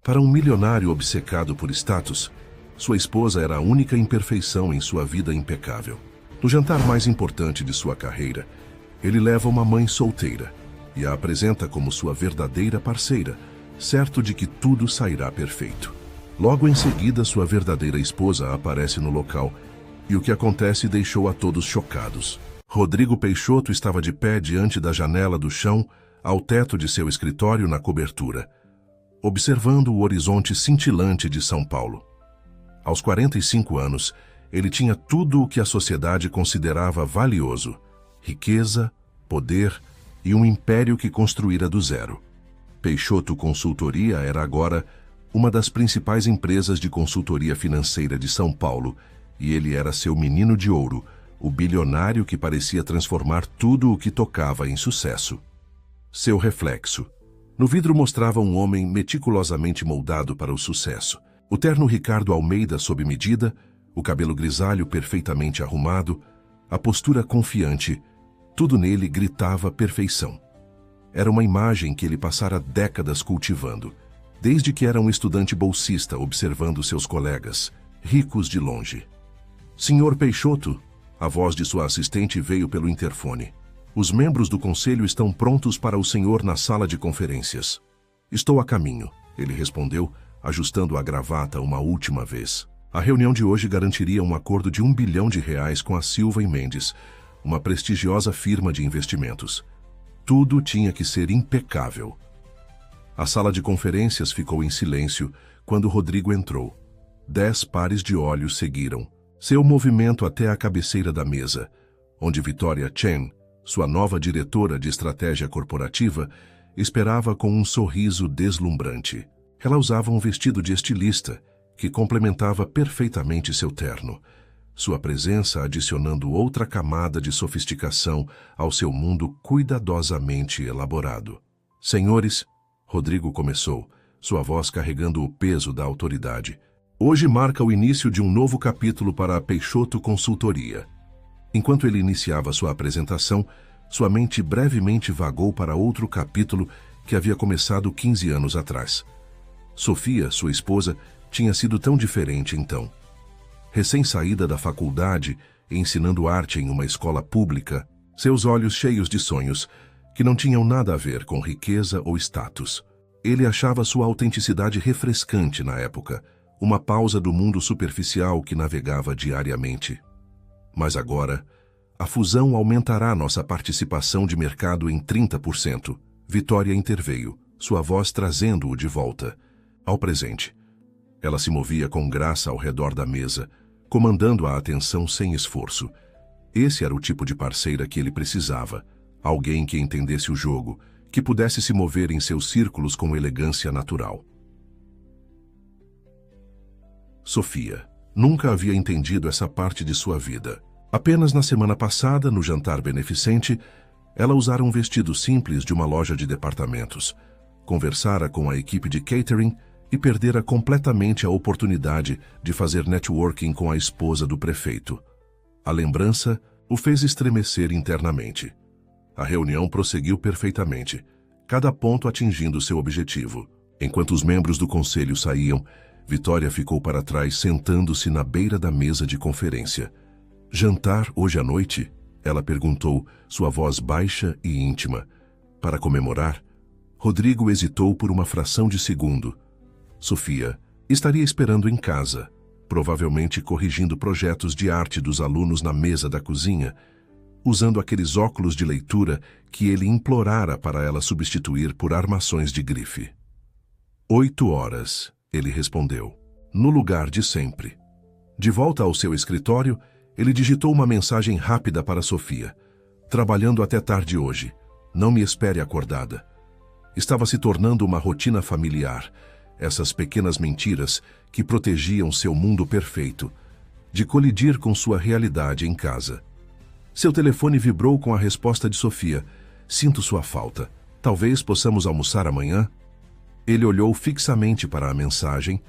Para um milionário obcecado por status, sua esposa era a única imperfeição em sua vida impecável. No jantar mais importante de sua carreira, ele leva uma mãe solteira e a apresenta como sua verdadeira parceira, certo de que tudo sairá perfeito. Logo em seguida, sua verdadeira esposa aparece no local e o que acontece deixou a todos chocados. Rodrigo Peixoto estava de pé diante da janela do chão ao teto de seu escritório na cobertura, observando o horizonte cintilante de São Paulo. Aos 45 anos, ele tinha tudo o que a sociedade considerava valioso: riqueza, poder e um império que construíra do zero. Peixoto Consultoria era agora uma das principais empresas de consultoria financeira de São Paulo, e ele era seu menino de ouro, o bilionário que parecia transformar tudo o que tocava em sucesso. Seu reflexo. No vidro mostrava um homem meticulosamente moldado para o sucesso. O terno Ricardo Almeida sob medida, o cabelo grisalho perfeitamente arrumado, a postura confiante, tudo nele gritava perfeição. Era uma imagem que ele passara décadas cultivando, desde que era um estudante bolsista observando seus colegas, ricos de longe. Senhor Peixoto, a voz de sua assistente veio pelo interfone. Os membros do conselho estão prontos para o senhor na sala de conferências. Estou a caminho, ele respondeu, ajustando a gravata uma última vez. A reunião de hoje garantiria um acordo de R$1 bilhão com a Silva e Mendes, uma prestigiosa firma de investimentos. Tudo tinha que ser impecável. A sala de conferências ficou em silêncio quando Rodrigo entrou. 10 pares de olhos seguiram seu movimento até a cabeceira da mesa, onde Vitória Chen, sua nova diretora de estratégia corporativa, esperava com um sorriso deslumbrante. Ela usava um vestido de estilista, que complementava perfeitamente seu terno, sua presença adicionando outra camada de sofisticação ao seu mundo cuidadosamente elaborado. Senhores, Rodrigo começou, sua voz carregando o peso da autoridade. Hoje marca o início de um novo capítulo para a Peixoto Consultoria. Enquanto ele iniciava sua apresentação, sua mente brevemente vagou para outro capítulo que havia começado 15 anos atrás. Sofia, sua esposa, tinha sido tão diferente então. Recém-saída da faculdade, ensinando arte em uma escola pública, seus olhos cheios de sonhos, que não tinham nada a ver com riqueza ou status. Ele achava sua autenticidade refrescante na época, uma pausa do mundo superficial que navegava diariamente. Mas agora, a fusão aumentará nossa participação de mercado em 30%. Vitória interveio, sua voz trazendo-o de volta ao presente. Ela se movia com graça ao redor da mesa, comandando a atenção sem esforço. Esse era o tipo de parceira que ele precisava, alguém que entendesse o jogo, que pudesse se mover em seus círculos com elegância natural. Sofia nunca havia entendido essa parte de sua vida. Apenas na semana passada, no jantar beneficente, ela usara um vestido simples de uma loja de departamentos, conversara com a equipe de catering e perdera completamente a oportunidade de fazer networking com a esposa do prefeito. A lembrança o fez estremecer internamente. A reunião prosseguiu perfeitamente, cada ponto atingindo seu objetivo. Enquanto os membros do conselho saíam, Vitória ficou para trás sentando-se na beira da mesa de conferência. Jantar hoje à noite? Ela perguntou, sua voz baixa e íntima. Para comemorar? Rodrigo hesitou por uma fração de segundo. Sofia estaria esperando em casa, provavelmente corrigindo projetos de arte dos alunos na mesa da cozinha, usando aqueles óculos de leitura que ele implorara para ela substituir por armações de grife. 8 horas, ele respondeu, no lugar de sempre. De volta ao seu escritório, ele digitou uma mensagem rápida para Sofia. Trabalhando até tarde hoje. Não me espere acordada. Estava se tornando uma rotina familiar, essas pequenas mentiras que protegiam seu mundo perfeito, de colidir com sua realidade em casa. Seu telefone vibrou com a resposta de Sofia. Sinto sua falta. Talvez possamos almoçar amanhã? Ele olhou fixamente para a mensagem,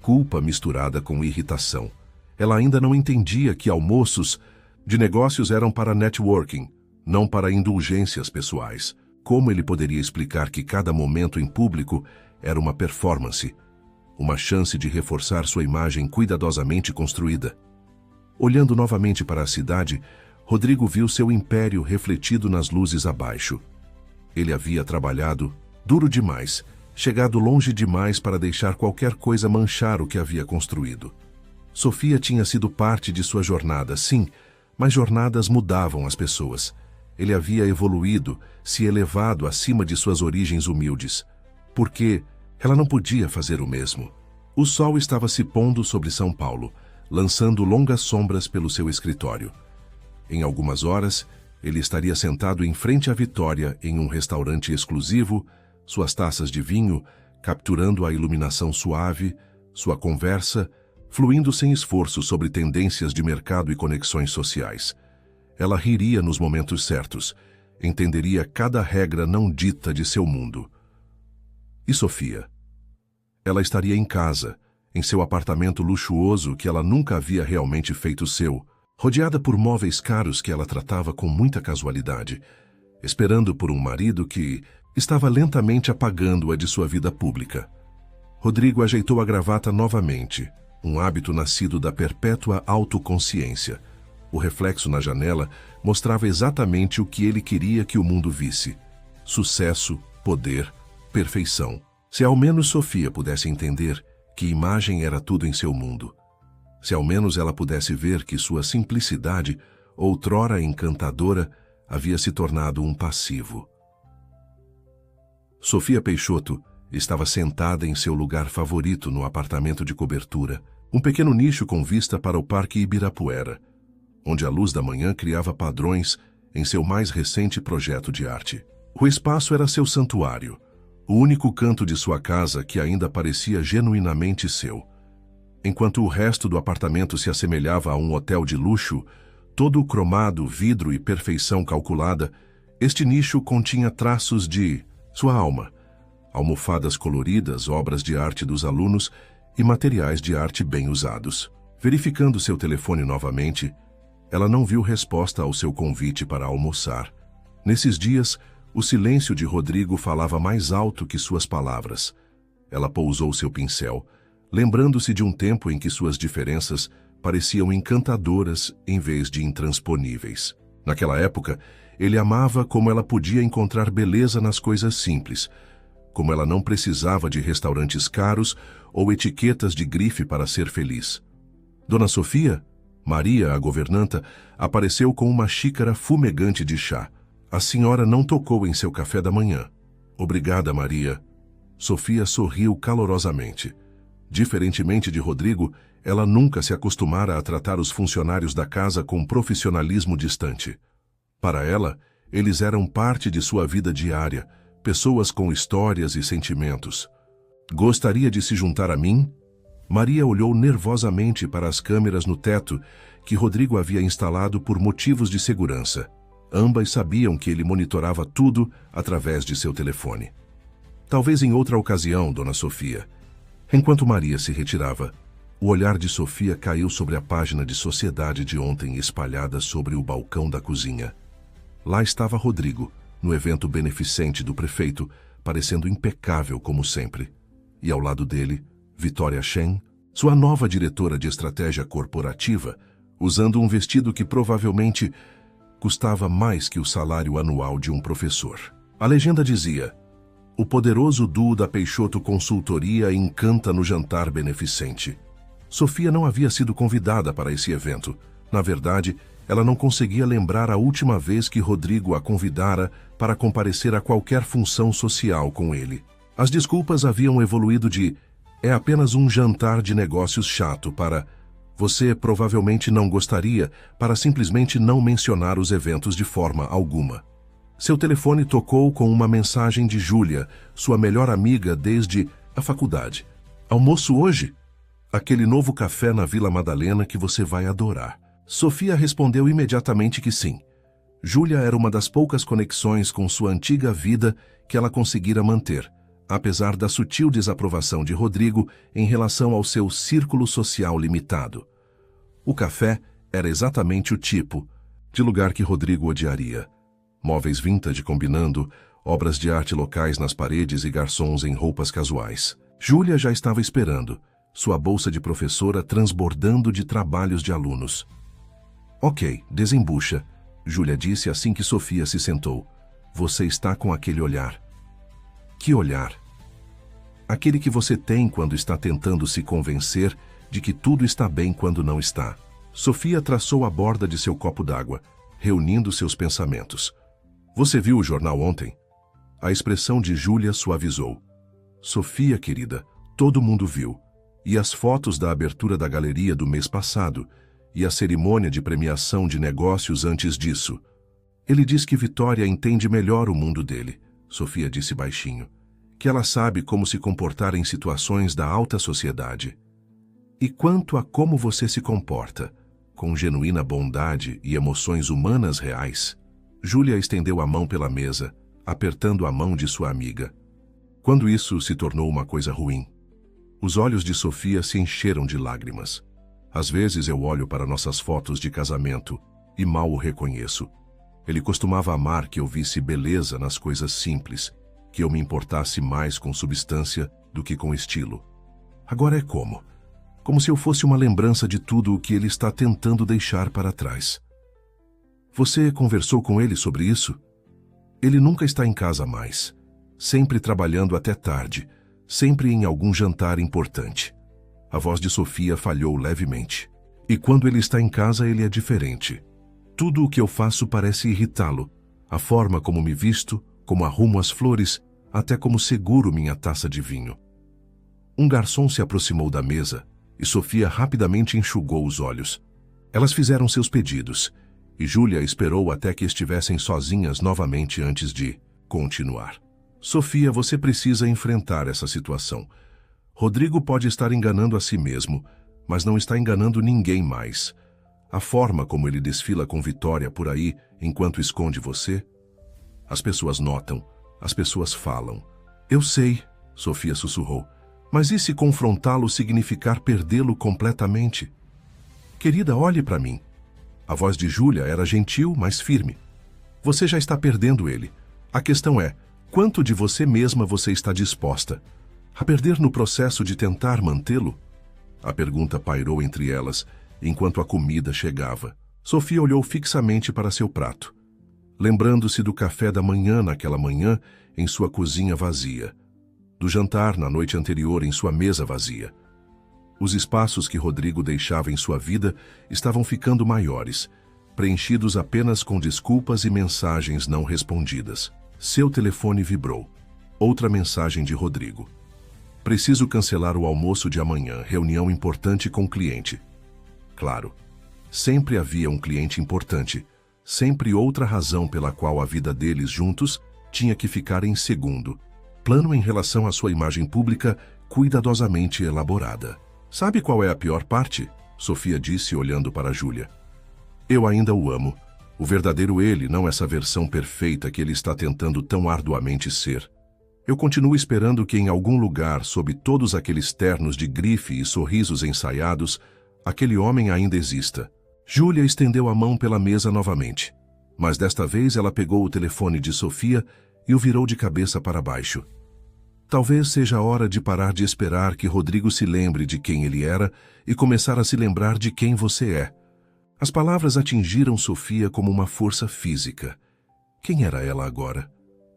culpa misturada com irritação. Ela ainda não entendia que almoços de negócios eram para networking, não para indulgências pessoais. Como ele poderia explicar que cada momento em público era uma performance, uma chance de reforçar sua imagem cuidadosamente construída. Olhando novamente para a cidade, Rodrigo viu seu império refletido nas luzes abaixo. Ele havia trabalhado duro demais, chegado longe demais para deixar qualquer coisa manchar o que havia construído. Sofia tinha sido parte de sua jornada, sim, mas jornadas mudavam as pessoas. Ele havia evoluído, se elevado acima de suas origens humildes. Por que ela não podia fazer o mesmo? O sol estava se pondo sobre São Paulo, lançando longas sombras pelo seu escritório. Em algumas horas, ele estaria sentado em frente à Vitória em um restaurante exclusivo, suas taças de vinho, capturando a iluminação suave, sua conversa, fluindo sem esforço sobre tendências de mercado e conexões sociais. Ela riria nos momentos certos, entenderia cada regra não dita de seu mundo. E Sofia? Ela estaria em casa, em seu apartamento luxuoso que ela nunca havia realmente feito seu, rodeada por móveis caros que ela tratava com muita casualidade, esperando por um marido que estava lentamente apagando-a de sua vida pública. Rodrigo ajeitou a gravata novamente, um hábito nascido da perpétua autoconsciência. O reflexo na janela mostrava exatamente o que ele queria que o mundo visse: sucesso, poder, perfeição. Se ao menos Sofia pudesse entender que imagem era tudo em seu mundo. Se ao menos ela pudesse ver que sua simplicidade, outrora encantadora, havia se tornado um passivo. Sofia Peixoto estava sentada em seu lugar favorito no apartamento de cobertura, um pequeno nicho com vista para o Parque Ibirapuera, onde a luz da manhã criava padrões em seu mais recente projeto de arte. O espaço era seu santuário, o único canto de sua casa que ainda parecia genuinamente seu. Enquanto o resto do apartamento se assemelhava a um hotel de luxo, todo cromado, vidro e perfeição calculada, este nicho continha traços de sua alma: almofadas coloridas, obras de arte dos alunos e materiais de arte bem usados. Verificando seu telefone novamente, ela não viu resposta ao seu convite para almoçar. Nesses dias, o silêncio de Rodrigo falava mais alto que suas palavras. Ela pousou seu pincel, lembrando-se de um tempo em que suas diferenças pareciam encantadoras em vez de intransponíveis. Naquela época, ele amava como ela podia encontrar beleza nas coisas simples, como ela não precisava de restaurantes caros ou etiquetas de grife para ser feliz. Dona Sofia, Maria, a governanta, apareceu com uma xícara fumegante de chá. A senhora não tocou em seu café da manhã. Obrigada, Maria. Sofia sorriu calorosamente. Diferentemente de Rodrigo, ela nunca se acostumara a tratar os funcionários da casa com profissionalismo distante. Para ela, eles eram parte de sua vida diária, pessoas com histórias e sentimentos. Gostaria de se juntar a mim? Maria olhou nervosamente para as câmeras no teto que Rodrigo havia instalado por motivos de segurança. Ambas sabiam que ele monitorava tudo através de seu telefone. Talvez em outra ocasião, Dona Sofia. Enquanto Maria se retirava, o olhar de Sofia caiu sobre a página de sociedade de ontem espalhada sobre o balcão da cozinha. Lá estava Rodrigo, no evento beneficente do prefeito, parecendo impecável como sempre. E ao lado dele, Vitória Shen, sua nova diretora de estratégia corporativa, usando um vestido que provavelmente custava mais que o salário anual de um professor. A legenda dizia: o poderoso duo da Peixoto Consultoria encanta no jantar beneficente. Sofia não havia sido convidada para esse evento. Na verdade, ela não conseguia lembrar a última vez que Rodrigo a convidara para comparecer a qualquer função social com ele. As desculpas haviam evoluído de "é apenas um jantar de negócios chato" para "você provavelmente não gostaria", para simplesmente não mencionar os eventos de forma alguma. Seu telefone tocou com uma mensagem de Júlia, sua melhor amiga desde a faculdade. "Almoço hoje? Aquele novo café na Vila Madalena que você vai adorar." Sofia respondeu imediatamente que sim. Júlia era uma das poucas conexões com sua antiga vida que ela conseguira manter, apesar da sutil desaprovação de Rodrigo em relação ao seu círculo social limitado. O café era exatamente o tipo de lugar que Rodrigo odiaria. Móveis vintage combinando, obras de arte locais nas paredes e garçons em roupas casuais. Júlia já estava esperando, sua bolsa de professora transbordando de trabalhos de alunos. Ok, desembucha, Júlia disse assim que Sofia se sentou. Você está com aquele olhar. Que olhar? Aquele que você tem quando está tentando se convencer de que tudo está bem quando não está. Sofia traçou a borda de seu copo d'água, reunindo seus pensamentos. Você viu o jornal ontem? A expressão de Júlia suavizou. Sofia, querida, todo mundo viu. E as fotos da abertura da galeria do mês passado, e a cerimônia de premiação de negócios antes disso. Ele diz que Vitória entende melhor o mundo dele, Sofia disse baixinho, que ela sabe como se comportar em situações da alta sociedade. E quanto a como você se comporta, com genuína bondade e emoções humanas reais, Júlia estendeu a mão pela mesa, apertando a mão de sua amiga. Quando isso se tornou uma coisa ruim, os olhos de Sofia se encheram de lágrimas. Às vezes eu olho para nossas fotos de casamento e mal o reconheço. Ele costumava amar que eu visse beleza nas coisas simples, que eu me importasse mais com substância do que com estilo. Agora é como? Como se eu fosse uma lembrança de tudo o que ele está tentando deixar para trás. Você conversou com ele sobre isso? Ele nunca está em casa mais, sempre trabalhando até tarde, sempre em algum jantar importante. A voz de Sofia falhou levemente. E quando ele está em casa, ele é diferente. Tudo o que eu faço parece irritá-lo. A forma como me visto, como arrumo as flores, até como seguro minha taça de vinho. Um garçom se aproximou da mesa e Sofia rapidamente enxugou os olhos. Elas fizeram seus pedidos e Júlia esperou até que estivessem sozinhas novamente antes de continuar. Sofia, você precisa enfrentar essa situação. Rodrigo pode estar enganando a si mesmo, mas não está enganando ninguém mais. A forma como ele desfila com Vitória por aí enquanto esconde você. As pessoas notam, as pessoas falam. Eu sei, Sofia sussurrou, mas e se confrontá-lo significar perdê-lo completamente? Querida, olhe para mim. A voz de Júlia era gentil, mas firme. Você já está perdendo ele. A questão é, quanto de você mesma você está disposta a perder no processo de tentar mantê-lo? A pergunta pairou entre elas, enquanto a comida chegava. Sofia olhou fixamente para seu prato, lembrando-se do café da manhã naquela manhã em sua cozinha vazia, do jantar na noite anterior em sua mesa vazia. Os espaços que Rodrigo deixava em sua vida estavam ficando maiores, preenchidos apenas com desculpas e mensagens não respondidas. Seu telefone vibrou. Outra mensagem de Rodrigo. Preciso cancelar o almoço de amanhã, reunião importante com o cliente. Claro, sempre havia um cliente importante, sempre outra razão pela qual a vida deles juntos tinha que ficar em segundo. Plano em relação à sua imagem pública cuidadosamente elaborada. Sabe qual é a pior parte? Sofia disse olhando para Júlia. Eu ainda o amo. O verdadeiro ele, não essa versão perfeita que ele está tentando tão arduamente ser. Eu continuo esperando que em algum lugar, sob todos aqueles ternos de grife e sorrisos ensaiados, aquele homem ainda exista. Júlia estendeu a mão pela mesa novamente, mas desta vez ela pegou o telefone de Sofia e o virou de cabeça para baixo. Talvez seja a hora de parar de esperar que Rodrigo se lembre de quem ele era e começar a se lembrar de quem você é. As palavras atingiram Sofia como uma força física. Quem era ela agora?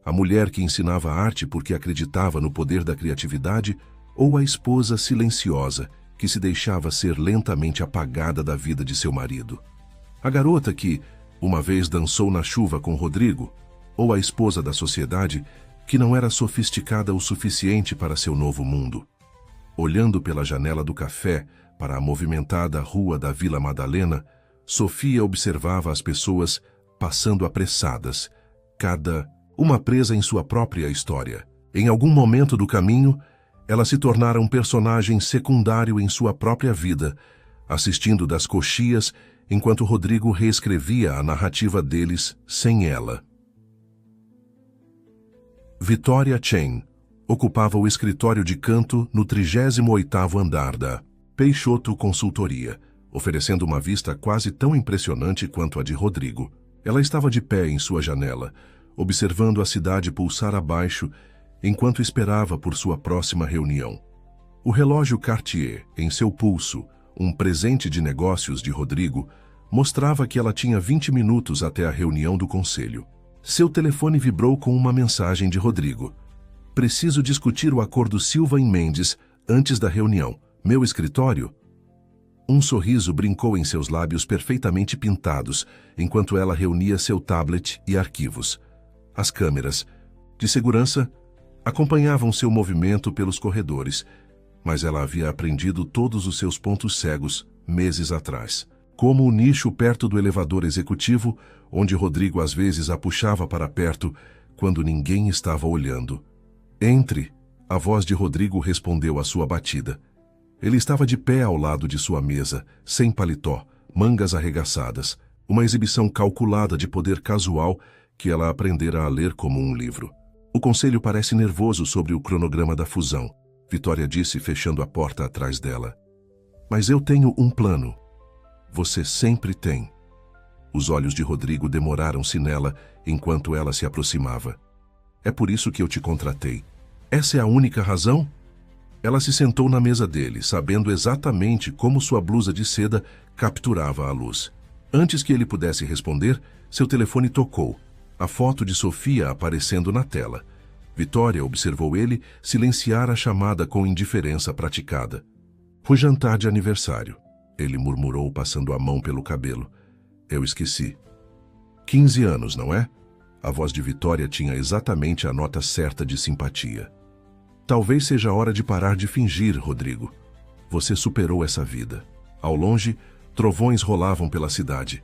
A mulher que ensinava arte porque acreditava no poder da criatividade ou a esposa silenciosa que se deixava ser lentamente apagada da vida de seu marido? A garota que, uma vez dançou na chuva com Rodrigo, ou a esposa da sociedade que não era sofisticada o suficiente para seu novo mundo? Olhando pela janela do café para a movimentada rua da Vila Madalena, Sofia observava as pessoas passando apressadas, cada uma presa em sua própria história. Em algum momento do caminho, ela se tornara um personagem secundário em sua própria vida, assistindo das coxias enquanto Rodrigo reescrevia a narrativa deles sem ela. Vitória Chen ocupava o escritório de canto no 38º andar da Peixoto Consultoria, oferecendo uma vista quase tão impressionante quanto a de Rodrigo. Ela estava de pé em sua janela, observando a cidade pulsar abaixo enquanto esperava por sua próxima reunião. O relógio Cartier, em seu pulso, um presente de negócios de Rodrigo, mostrava que ela tinha 20 minutos até a reunião do conselho. Seu telefone vibrou com uma mensagem de Rodrigo. Preciso discutir o acordo Silva e Mendes antes da reunião. Meu escritório? Um sorriso brincou em seus lábios perfeitamente pintados, enquanto ela reunia seu tablet e arquivos. As câmeras de segurança acompanhavam seu movimento pelos corredores, mas ela havia aprendido todos os seus pontos cegos meses atrás. Como o nicho perto do elevador executivo, onde Rodrigo às vezes a puxava para perto quando ninguém estava olhando. Entre, a voz de Rodrigo respondeu à sua batida. Ele estava de pé ao lado de sua mesa, sem paletó, mangas arregaçadas, uma exibição calculada de poder casual que ela aprendera a ler como um livro. O conselho parece nervoso sobre o cronograma da fusão, Vitória disse, fechando a porta atrás dela. Mas eu tenho um plano. Você sempre tem. Os olhos de Rodrigo demoraram-se nela enquanto ela se aproximava. É por isso que eu te contratei. Essa é a única razão? Ela se sentou na mesa dele, sabendo exatamente como sua blusa de seda capturava a luz. Antes que ele pudesse responder, seu telefone tocou, a foto de Sofia aparecendo na tela. Vitória observou ele silenciar a chamada com indiferença praticada. Foi jantar de aniversário, ele murmurou passando a mão pelo cabelo. Eu esqueci. 15 anos, não é? A voz de Vitória tinha exatamente a nota certa de simpatia. Talvez seja a hora de parar de fingir, Rodrigo. Você superou essa vida. Ao longe, trovões rolavam pela cidade.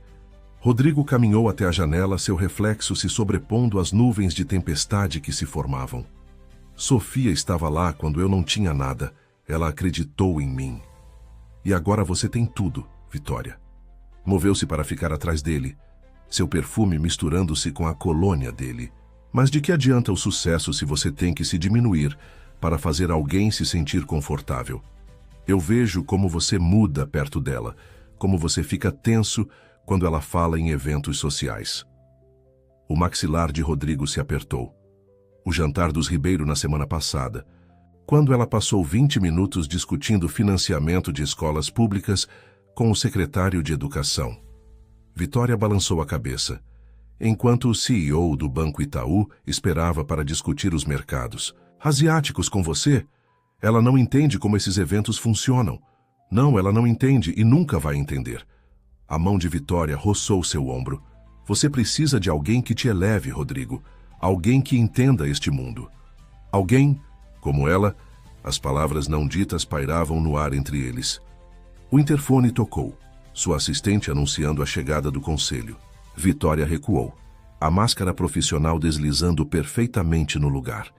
Rodrigo caminhou até a janela, seu reflexo se sobrepondo às nuvens de tempestade que se formavam. Sofia estava lá quando eu não tinha nada. Ela acreditou em mim. E agora você tem tudo, Vitória. Moveu-se para ficar atrás dele, seu perfume misturando-se com a colônia dele. Mas de que adianta o sucesso se você tem que se diminuir para fazer alguém se sentir confortável? Eu vejo como você muda perto dela, como você fica tenso quando ela fala em eventos sociais. O maxilar de Rodrigo se apertou. O jantar dos Ribeiro na semana passada, quando ela passou 20 minutos discutindo financiamento de escolas públicas com o secretário de Educação. Vitória balançou a cabeça, enquanto o CEO do Banco Itaú esperava para discutir os mercados. Asiáticos com você? Ela não entende como esses eventos funcionam. Não, ela não entende e nunca vai entender. A mão de Vitória roçou seu ombro. Você precisa de alguém que te eleve, Rodrigo. Alguém que entenda este mundo. Alguém, como ela, as palavras não ditas pairavam no ar entre eles. O interfone tocou, sua assistente anunciando a chegada do conselho. Vitória recuou, a máscara profissional deslizando perfeitamente no lugar.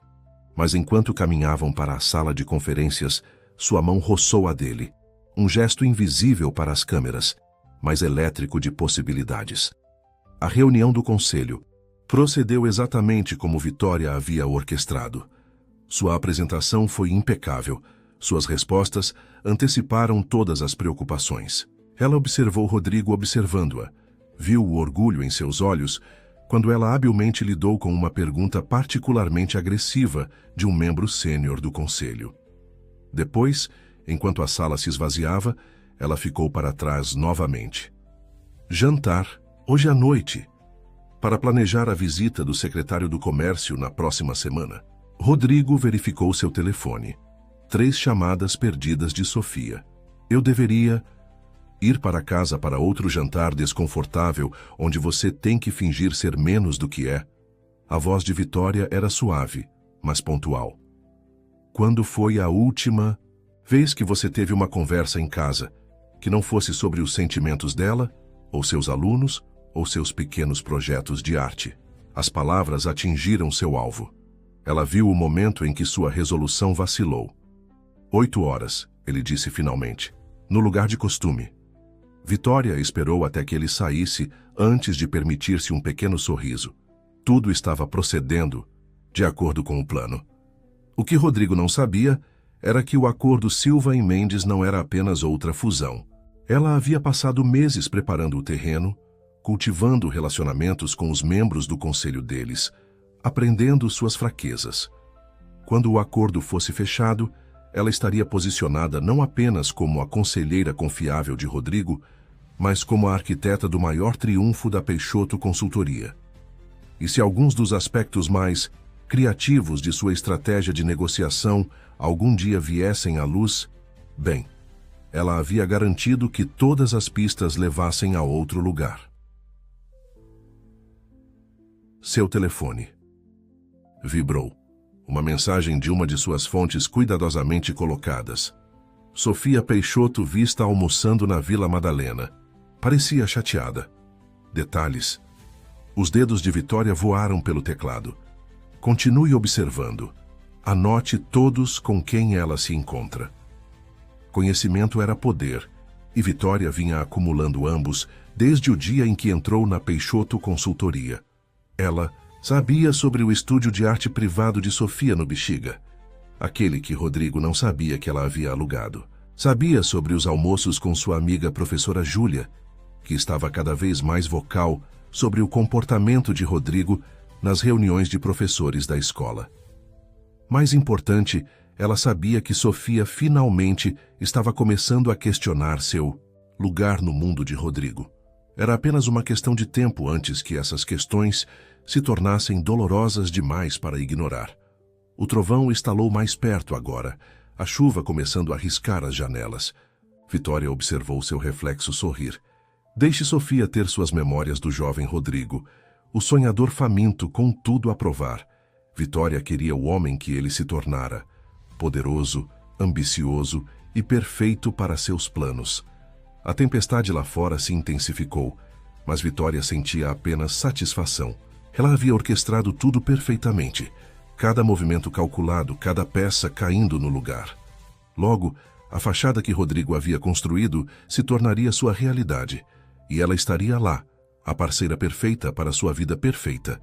Mas enquanto caminhavam para a sala de conferências, sua mão roçou a dele. Um gesto invisível para as câmeras, mas elétrico de possibilidades. A reunião do conselho procedeu exatamente como Vitória havia orquestrado. Sua apresentação foi impecável. Suas respostas anteciparam todas as preocupações. Ela observou Rodrigo observando-a. Viu o orgulho em seus olhos quando ela habilmente lidou com uma pergunta particularmente agressiva de um membro sênior do conselho. Depois, enquanto a sala se esvaziava, ela ficou para trás novamente. Jantar, hoje à noite, para planejar a visita do secretário do Comércio na próxima semana. Rodrigo verificou seu telefone. 3 chamadas perdidas de Sofia. Eu deveria ir para casa para outro jantar desconfortável onde você tem que fingir ser menos do que é. A voz de Vitória era suave, mas pontual. Quando foi a última vez que você teve uma conversa em casa, que não fosse sobre os sentimentos dela, ou seus alunos, ou seus pequenos projetos de arte? As palavras atingiram seu alvo. Ela viu o momento em que sua resolução vacilou. 8 horas, ele disse finalmente, no lugar de costume. Vitória esperou até que ele saísse antes de permitir-se um pequeno sorriso. Tudo estava procedendo de acordo com o plano. O que Rodrigo não sabia era que o acordo Silva e Mendes não era apenas outra fusão. Ela havia passado meses preparando o terreno, cultivando relacionamentos com os membros do conselho deles, aprendendo suas fraquezas. Quando o acordo fosse fechado, ela estaria posicionada não apenas como a conselheira confiável de Rodrigo, mas como a arquiteta do maior triunfo da Peixoto Consultoria. E se alguns dos aspectos mais criativos de sua estratégia de negociação algum dia viessem à luz, bem, ela havia garantido que todas as pistas levassem a outro lugar. Seu telefone vibrou. Uma mensagem de uma de suas fontes cuidadosamente colocadas. Sofia Peixoto vista almoçando na Vila Madalena. Parecia chateada. Detalhes. Os dedos de Vitória voaram pelo teclado. Continue observando. Anote todos com quem ela se encontra. Conhecimento era poder, e Vitória vinha acumulando ambos desde o dia em que entrou na Peixoto Consultoria. Ela sabia sobre o estúdio de arte privado de Sofia no Bexiga, aquele que Rodrigo não sabia que ela havia alugado. Sabia sobre os almoços com sua amiga professora Júlia, que estava cada vez mais vocal sobre o comportamento de Rodrigo nas reuniões de professores da escola. Mais importante, ela sabia que Sofia finalmente estava começando a questionar seu lugar no mundo de Rodrigo. Era apenas uma questão de tempo antes que essas questões se tornassem dolorosas demais para ignorar. O trovão estalou mais perto agora, a chuva começando a riscar as janelas. Vitória observou seu reflexo sorrir. Deixe Sofia ter suas memórias do jovem Rodrigo, o sonhador faminto com tudo a provar. Vitória queria o homem que ele se tornara, poderoso, ambicioso e perfeito para seus planos. A tempestade lá fora se intensificou, mas Vitória sentia apenas satisfação. Ela havia orquestrado tudo perfeitamente, cada movimento calculado, cada peça caindo no lugar. Logo, a fachada que Rodrigo havia construído se tornaria sua realidade, e ela estaria lá, a parceira perfeita para sua vida perfeita,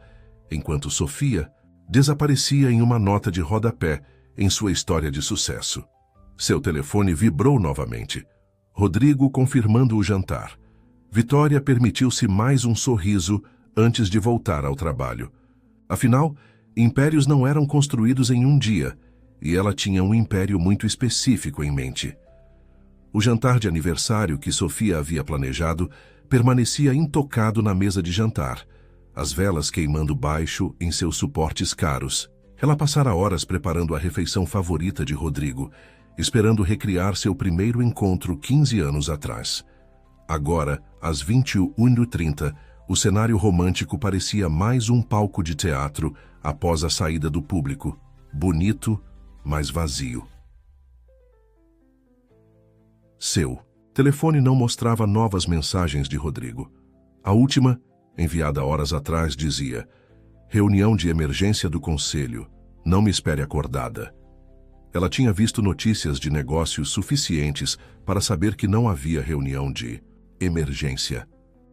enquanto Sofia desaparecia em uma nota de rodapé em sua história de sucesso. Seu telefone vibrou novamente. Rodrigo confirmando o jantar. Vitória permitiu-se mais um sorriso antes de voltar ao trabalho. Afinal, impérios não eram construídos em um dia, e ela tinha um império muito específico em mente. O jantar de aniversário que Sofia havia planejado permanecia intocado na mesa de jantar, as velas queimando baixo em seus suportes caros. Ela passara horas preparando a refeição favorita de Rodrigo, esperando recriar seu primeiro encontro 15 anos atrás. Agora, às 21h30, o cenário romântico parecia mais um palco de teatro após a saída do público, bonito, mas vazio. Seu telefone não mostrava novas mensagens de Rodrigo. A última, enviada horas atrás, dizia: reunião de emergência do conselho, não me espere acordada. Ela tinha visto notícias de negócios suficientes para saber que não havia reunião de emergência.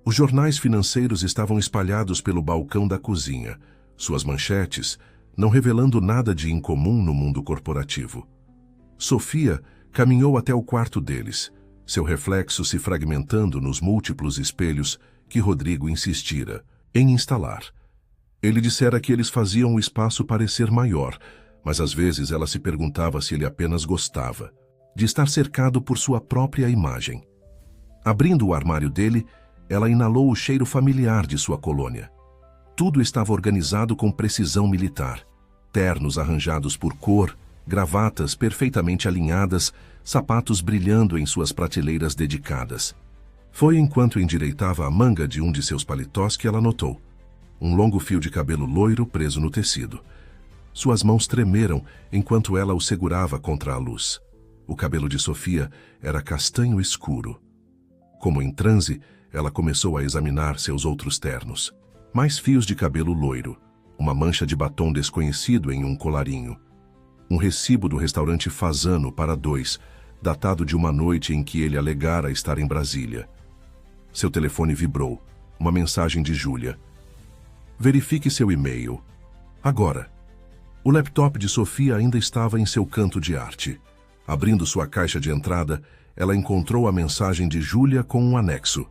Os jornais financeiros estavam espalhados pelo balcão da cozinha, suas manchetes não revelando nada de incomum no mundo corporativo. Sofia caminhou até o quarto deles, seu reflexo se fragmentando nos múltiplos espelhos que Rodrigo insistira em instalar. Ele dissera que eles faziam o espaço parecer maior, mas às vezes ela se perguntava se ele apenas gostava de estar cercado por sua própria imagem. Abrindo o armário dele, ela inalou o cheiro familiar de sua colônia. Tudo estava organizado com precisão militar. Ternos arranjados por cor, gravatas perfeitamente alinhadas, sapatos brilhando em suas prateleiras dedicadas. Foi enquanto endireitava a manga de um de seus paletós que ela notou um longo fio de cabelo loiro preso no tecido. Suas mãos tremeram enquanto ela o segurava contra a luz. O cabelo de Sofia era castanho escuro. Como em transe, ela começou a examinar seus outros ternos. Mais fios de cabelo loiro, uma mancha de batom desconhecido em um colarinho. Um recibo do restaurante Fazano para 2, datado de uma noite em que ele alegara estar em Brasília. Seu telefone vibrou. Uma mensagem de Júlia. Verifique seu e-mail. Agora. O laptop de Sofia ainda estava em seu canto de arte. Abrindo sua caixa de entrada, ela encontrou a mensagem de Júlia com um anexo.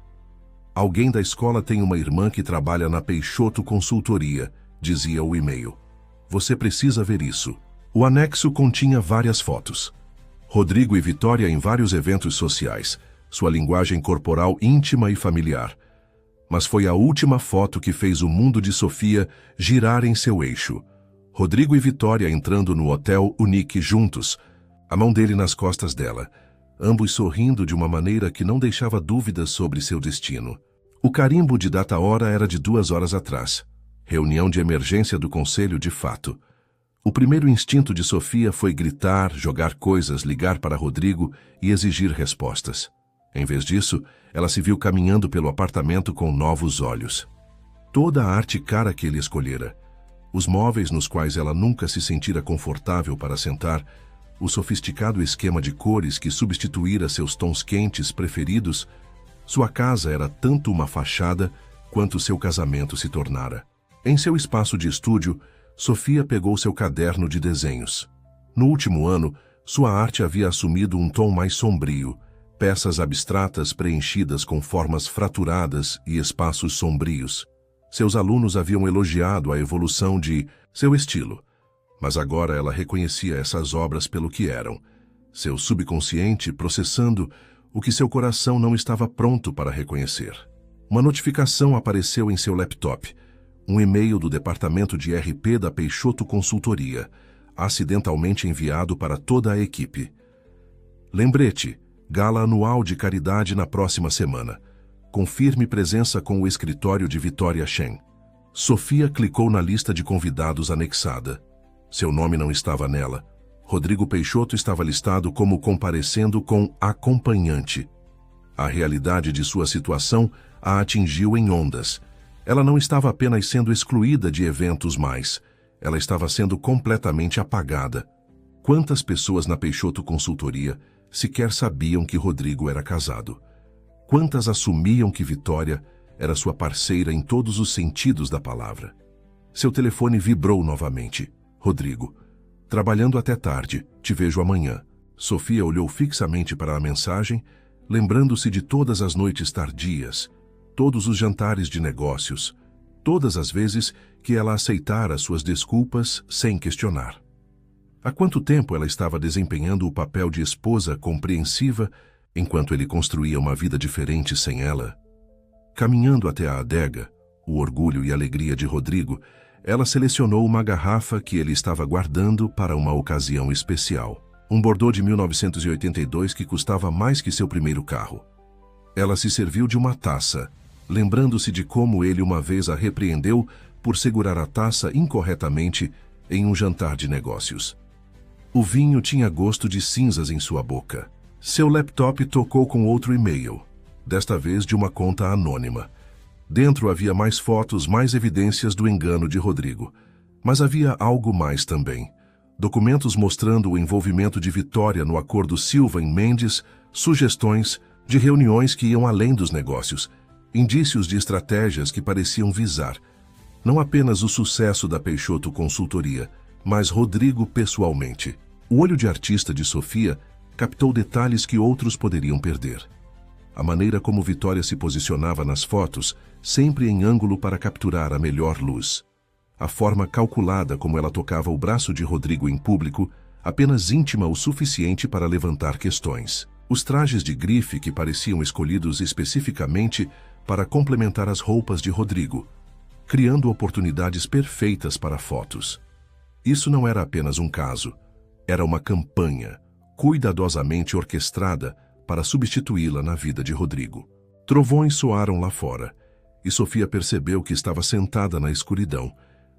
Alguém da escola tem uma irmã que trabalha na Peixoto Consultoria, dizia o e-mail. Você precisa ver isso. O anexo continha várias fotos. Rodrigo e Vitória em vários eventos sociais, sua linguagem corporal íntima e familiar. Mas foi a última foto que fez o mundo de Sofia girar em seu eixo. Rodrigo e Vitória entrando no Hotel Unique juntos, a mão dele nas costas dela, ambos sorrindo de uma maneira que não deixava dúvidas sobre seu destino. O carimbo de data-hora era de 2 horas atrás. Reunião de emergência do conselho de fato. O primeiro instinto de Sofia foi gritar, jogar coisas, ligar para Rodrigo e exigir respostas. Em vez disso, ela se viu caminhando pelo apartamento com novos olhos. Toda a arte cara que ele escolhera, os móveis nos quais ela nunca se sentira confortável para sentar, o sofisticado esquema de cores que substituíra seus tons quentes preferidos, sua casa era tanto uma fachada quanto seu casamento se tornara. Em seu espaço de estúdio, Sofia pegou seu caderno de desenhos. No último ano, sua arte havia assumido um tom mais sombrio, peças abstratas preenchidas com formas fraturadas e espaços sombrios. Seus alunos haviam elogiado a evolução de seu estilo, mas agora ela reconhecia essas obras pelo que eram, seu subconsciente processando o que seu coração não estava pronto para reconhecer. Uma notificação apareceu em seu laptop, um e-mail do departamento de RP da Peixoto Consultoria, acidentalmente enviado para toda a equipe. Lembrete, gala anual de caridade na próxima semana. Confirme presença com o escritório de Vitória Shen. Sofia clicou na lista de convidados anexada. Seu nome não estava nela. Rodrigo Peixoto estava listado como comparecendo com acompanhante. A realidade de sua situação a atingiu em ondas. Ela não estava apenas sendo excluída de eventos mais, ela estava sendo completamente apagada. Quantas pessoas na Peixoto Consultoria sequer sabiam que Rodrigo era casado? Quantas assumiam que Vitória era sua parceira em todos os sentidos da palavra? Seu telefone vibrou novamente. Rodrigo. Trabalhando até tarde, te vejo amanhã. Sofia olhou fixamente para a mensagem, lembrando-se de todas as noites tardias, todos os jantares de negócios, todas as vezes que ela aceitara suas desculpas sem questionar. Há quanto tempo ela estava desempenhando o papel de esposa compreensiva enquanto ele construía uma vida diferente sem ela? Caminhando até a adega, o orgulho e alegria de Rodrigo, ela selecionou uma garrafa que ele estava guardando para uma ocasião especial. Um Bordeaux de 1982 que custava mais que seu primeiro carro. Ela se serviu de uma taça, lembrando-se de como ele uma vez a repreendeu por segurar a taça incorretamente em um jantar de negócios. O vinho tinha gosto de cinzas em sua boca. Seu laptop tocou com outro e-mail, desta vez de uma conta anônima. Dentro havia mais fotos, mais evidências do engano de Rodrigo. Mas havia algo mais também. Documentos mostrando o envolvimento de Vitória no acordo Silva em Mendes, sugestões de reuniões que iam além dos negócios, indícios de estratégias que pareciam visar não apenas o sucesso da Peixoto Consultoria, mas Rodrigo pessoalmente. O olho de artista de Sofia captou detalhes que outros poderiam perder. A maneira como Vitória se posicionava nas fotos, sempre em ângulo para capturar a melhor luz. A forma calculada como ela tocava o braço de Rodrigo em público, apenas íntima o suficiente para levantar questões. Os trajes de grife que pareciam escolhidos especificamente para complementar as roupas de Rodrigo, criando oportunidades perfeitas para fotos. Isso não era apenas um caso, era uma campanha, cuidadosamente orquestrada para substituí-la na vida de Rodrigo. Trovões soaram lá fora, e Sofia percebeu que estava sentada na escuridão,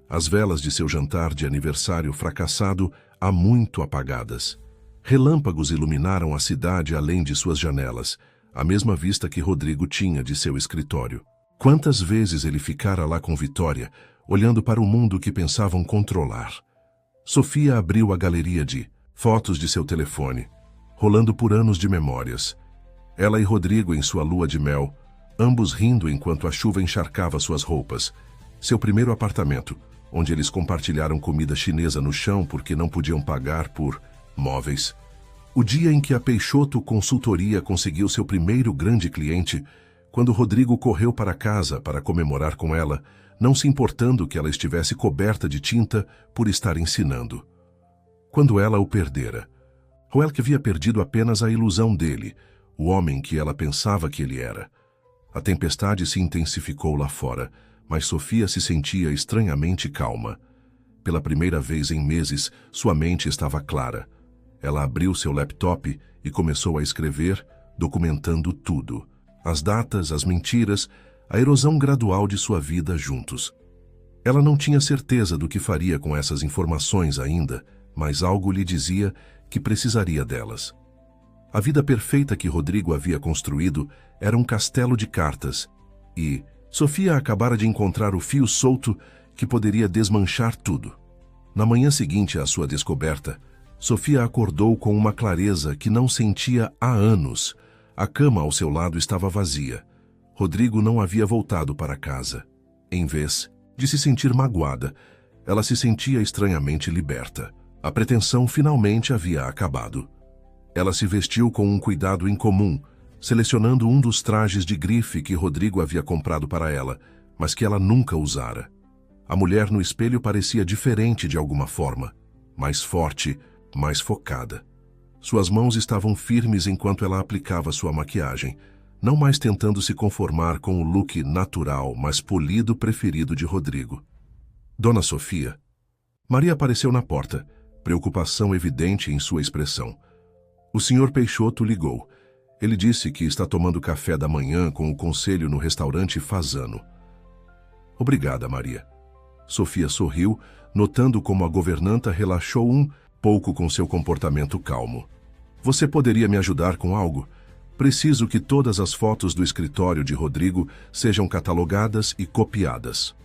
as velas de seu jantar de aniversário fracassado há muito apagadas. Relâmpagos iluminaram a cidade além de suas janelas, a mesma vista que Rodrigo tinha de seu escritório. Quantas vezes ele ficara lá com Vitória, olhando para o mundo que pensavam controlar. Sofia abriu a galeria de fotos de seu telefone, rolando por anos de memórias. Ela e Rodrigo em sua lua de mel, ambos rindo enquanto a chuva encharcava suas roupas. Seu primeiro apartamento, onde eles compartilharam comida chinesa no chão porque não podiam pagar por móveis. O dia em que a Peixoto Consultoria conseguiu seu primeiro grande cliente, quando Rodrigo correu para casa para comemorar com ela, não se importando que ela estivesse coberta de tinta por estar ensinando. Quando ela o perdera, Hoelke havia perdido apenas a ilusão dele, o homem que ela pensava que ele era. A tempestade se intensificou lá fora, mas Sofia se sentia estranhamente calma. Pela primeira vez em meses, sua mente estava clara. Ela abriu seu laptop e começou a escrever, documentando tudo. As datas, as mentiras, a erosão gradual de sua vida juntos. Ela não tinha certeza do que faria com essas informações ainda, mas algo lhe dizia que precisaria delas. A vida perfeita que Rodrigo havia construído era um castelo de cartas e Sofia acabara de encontrar o fio solto que poderia desmanchar tudo. Na manhã seguinte à sua descoberta, Sofia acordou com uma clareza que não sentia há anos. A cama ao seu lado estava vazia. Rodrigo não havia voltado para casa. Em vez de se sentir magoada, ela se sentia estranhamente liberta. A pretensão finalmente havia acabado. Ela se vestiu com um cuidado incomum, selecionando um dos trajes de grife que Rodrigo havia comprado para ela, mas que ela nunca usara. A mulher no espelho parecia diferente de alguma forma, mais forte, mais focada. Suas mãos estavam firmes enquanto ela aplicava sua maquiagem, não mais tentando se conformar com o look natural, mas polido preferido de Rodrigo. Dona Sofia. Maria apareceu na porta, preocupação evidente em sua expressão. O Sr. Peixoto ligou. Ele disse que está tomando café da manhã com o conselho no restaurante Fasano. Obrigada, Maria. Sofia sorriu, notando como a governanta relaxou um pouco com seu comportamento calmo. Você poderia me ajudar com algo? Preciso que todas as fotos do escritório de Rodrigo sejam catalogadas e copiadas.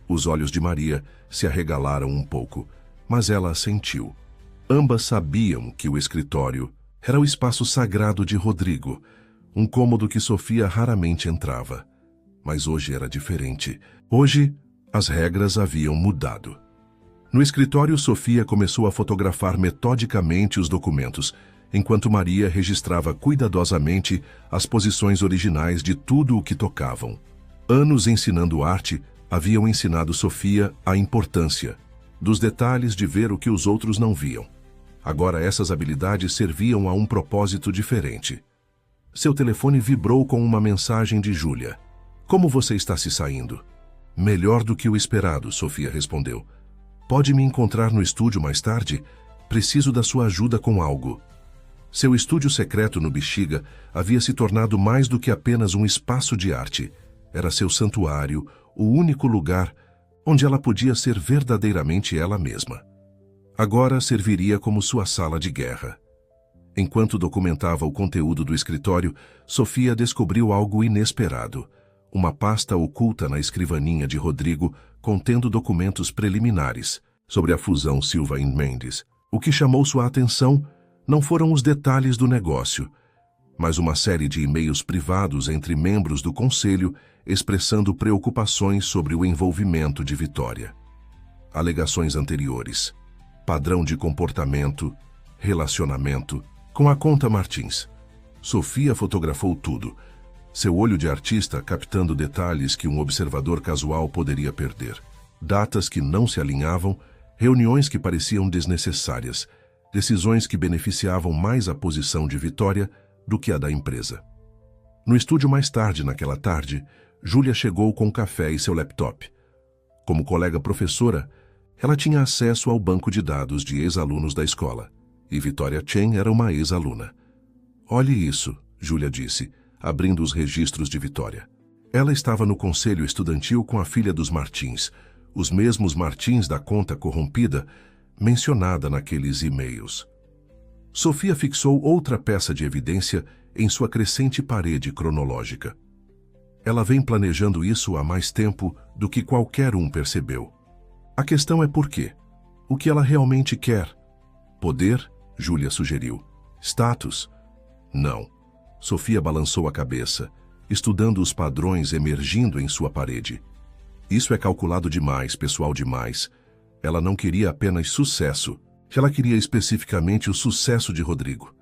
Os olhos de Maria se arregalaram um pouco, mas ela assentiu. Ambas sabiam que o escritório era o espaço sagrado de Rodrigo, um cômodo que Sofia raramente entrava. Mas hoje era diferente. Hoje, as regras haviam mudado. No escritório, Sofia começou a fotografar metodicamente os documentos, enquanto Maria registrava cuidadosamente as posições originais de tudo o que tocavam. Anos ensinando arte haviam ensinado Sofia a importância dos detalhes de ver o que os outros não viam. Agora essas habilidades serviam a um propósito diferente. Seu telefone vibrou com uma mensagem de Júlia. Como você está se saindo? Melhor do que o esperado, Sofia respondeu. Pode me encontrar no estúdio mais tarde? Preciso da sua ajuda com algo. Seu estúdio secreto no Bexiga havia se tornado mais do que apenas um espaço de arte. Era seu santuário, o único lugar onde ela podia ser verdadeiramente ela mesma. Agora serviria como sua sala de guerra. Enquanto documentava o conteúdo do escritório, Sofia descobriu algo inesperado. Uma pasta oculta na escrivaninha de Rodrigo contendo documentos preliminares sobre a fusão Silva e Mendes. O que chamou sua atenção não foram os detalhes do negócio, mas uma série de e-mails privados entre membros do conselho expressando preocupações sobre o envolvimento de Vitória. Alegações anteriores, padrão de comportamento, relacionamento com a conta Martins. Sofia fotografou tudo, seu olho de artista captando detalhes que um observador casual poderia perder. Datas que não se alinhavam, reuniões que pareciam desnecessárias, decisões que beneficiavam mais a posição de Vitória do que a da empresa. No estúdio mais tarde naquela tarde, Júlia chegou com café e seu laptop. Como colega professora, ela tinha acesso ao banco de dados de ex-alunos da escola, e Vitória Chen era uma ex-aluna. Olhe isso, Júlia disse, abrindo os registros de Vitória. Ela estava no conselho estudantil com a filha dos Martins, os mesmos Martins da conta corrompida, mencionada naqueles e-mails. Sofia fixou outra peça de evidência em sua crescente parede cronológica. Ela vem planejando isso há mais tempo do que qualquer um percebeu. A questão é por quê? O que ela realmente quer? Poder? Júlia sugeriu. Status? Não. Sofia balançou a cabeça, estudando os padrões emergindo em sua parede. Isso é calculado demais, pessoal demais. Ela não queria apenas sucesso. Ela queria especificamente o sucesso de Rodrigo.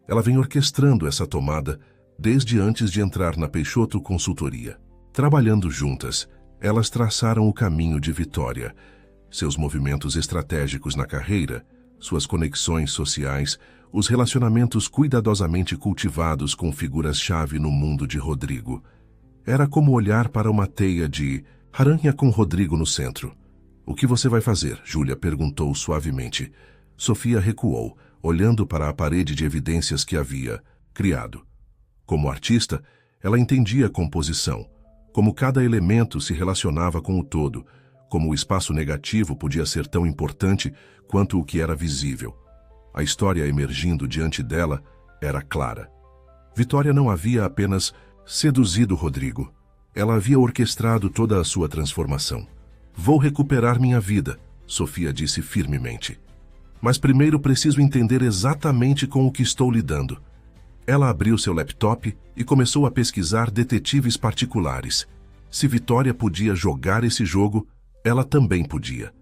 Ela vem orquestrando essa tomada desde antes de entrar na Peixoto Consultoria. Trabalhando juntas, elas traçaram o caminho de Vitória. Seus movimentos estratégicos na carreira, suas conexões sociais, os relacionamentos cuidadosamente cultivados com figuras-chave no mundo de Rodrigo. Era como olhar para uma teia de aranha com Rodrigo no centro. "O que você vai fazer?" Júlia perguntou suavemente. Sofia recuou, olhando para a parede de evidências que havia criado. Como artista, ela entendia a composição, como cada elemento se relacionava com o todo, como o espaço negativo podia ser tão importante quanto o que era visível. A história emergindo diante dela era clara. Vitória não havia apenas seduzido Rodrigo. Ela havia orquestrado toda a sua transformação. "Vou recuperar minha vida", Sofia disse firmemente. "Mas primeiro preciso entender exatamente com o que estou lidando." Ela abriu seu laptop e começou a pesquisar detetives particulares. Se Vitória podia jogar esse jogo, ela também podia.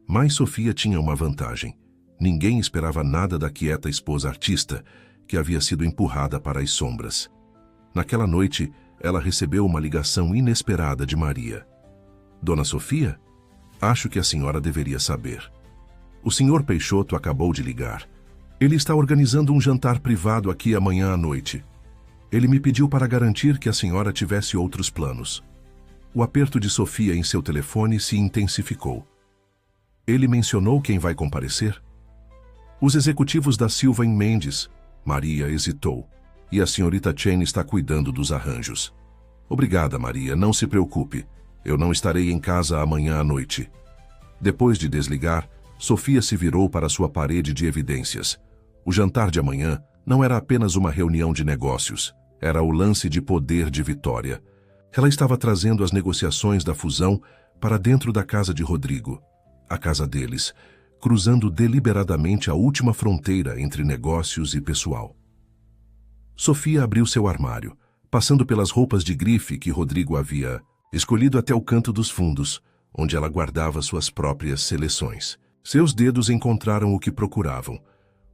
Mas Sofia tinha uma vantagem. Ninguém esperava nada da quieta esposa artista, que havia sido empurrada para as sombras. Naquela noite, ela recebeu uma ligação inesperada de Maria. "Dona Sofia? Acho que a senhora deveria saber. O senhor Peixoto acabou de ligar. Ele está organizando um jantar privado aqui amanhã à noite. Ele me pediu para garantir que a senhora tivesse outros planos." O aperto de Sofia em seu telefone se intensificou. "Ele mencionou quem vai comparecer?" "Os executivos da Silva em Mendes." Maria hesitou. "E a senhorita Chen está cuidando dos arranjos." "Obrigada, Maria, não se preocupe. Eu não estarei em casa amanhã à noite." Depois de desligar, Sofia se virou para sua parede de evidências. O jantar de amanhã não era apenas uma reunião de negócios, era o lance de poder de Vitória. Ela estava trazendo as negociações da fusão para dentro da casa de Rodrigo, a casa deles, cruzando deliberadamente a última fronteira entre negócios e pessoal. Sofia abriu seu armário, passando pelas roupas de grife que Rodrigo havia escolhido até o canto dos fundos, onde ela guardava suas próprias seleções. Seus dedos encontraram o que procuravam.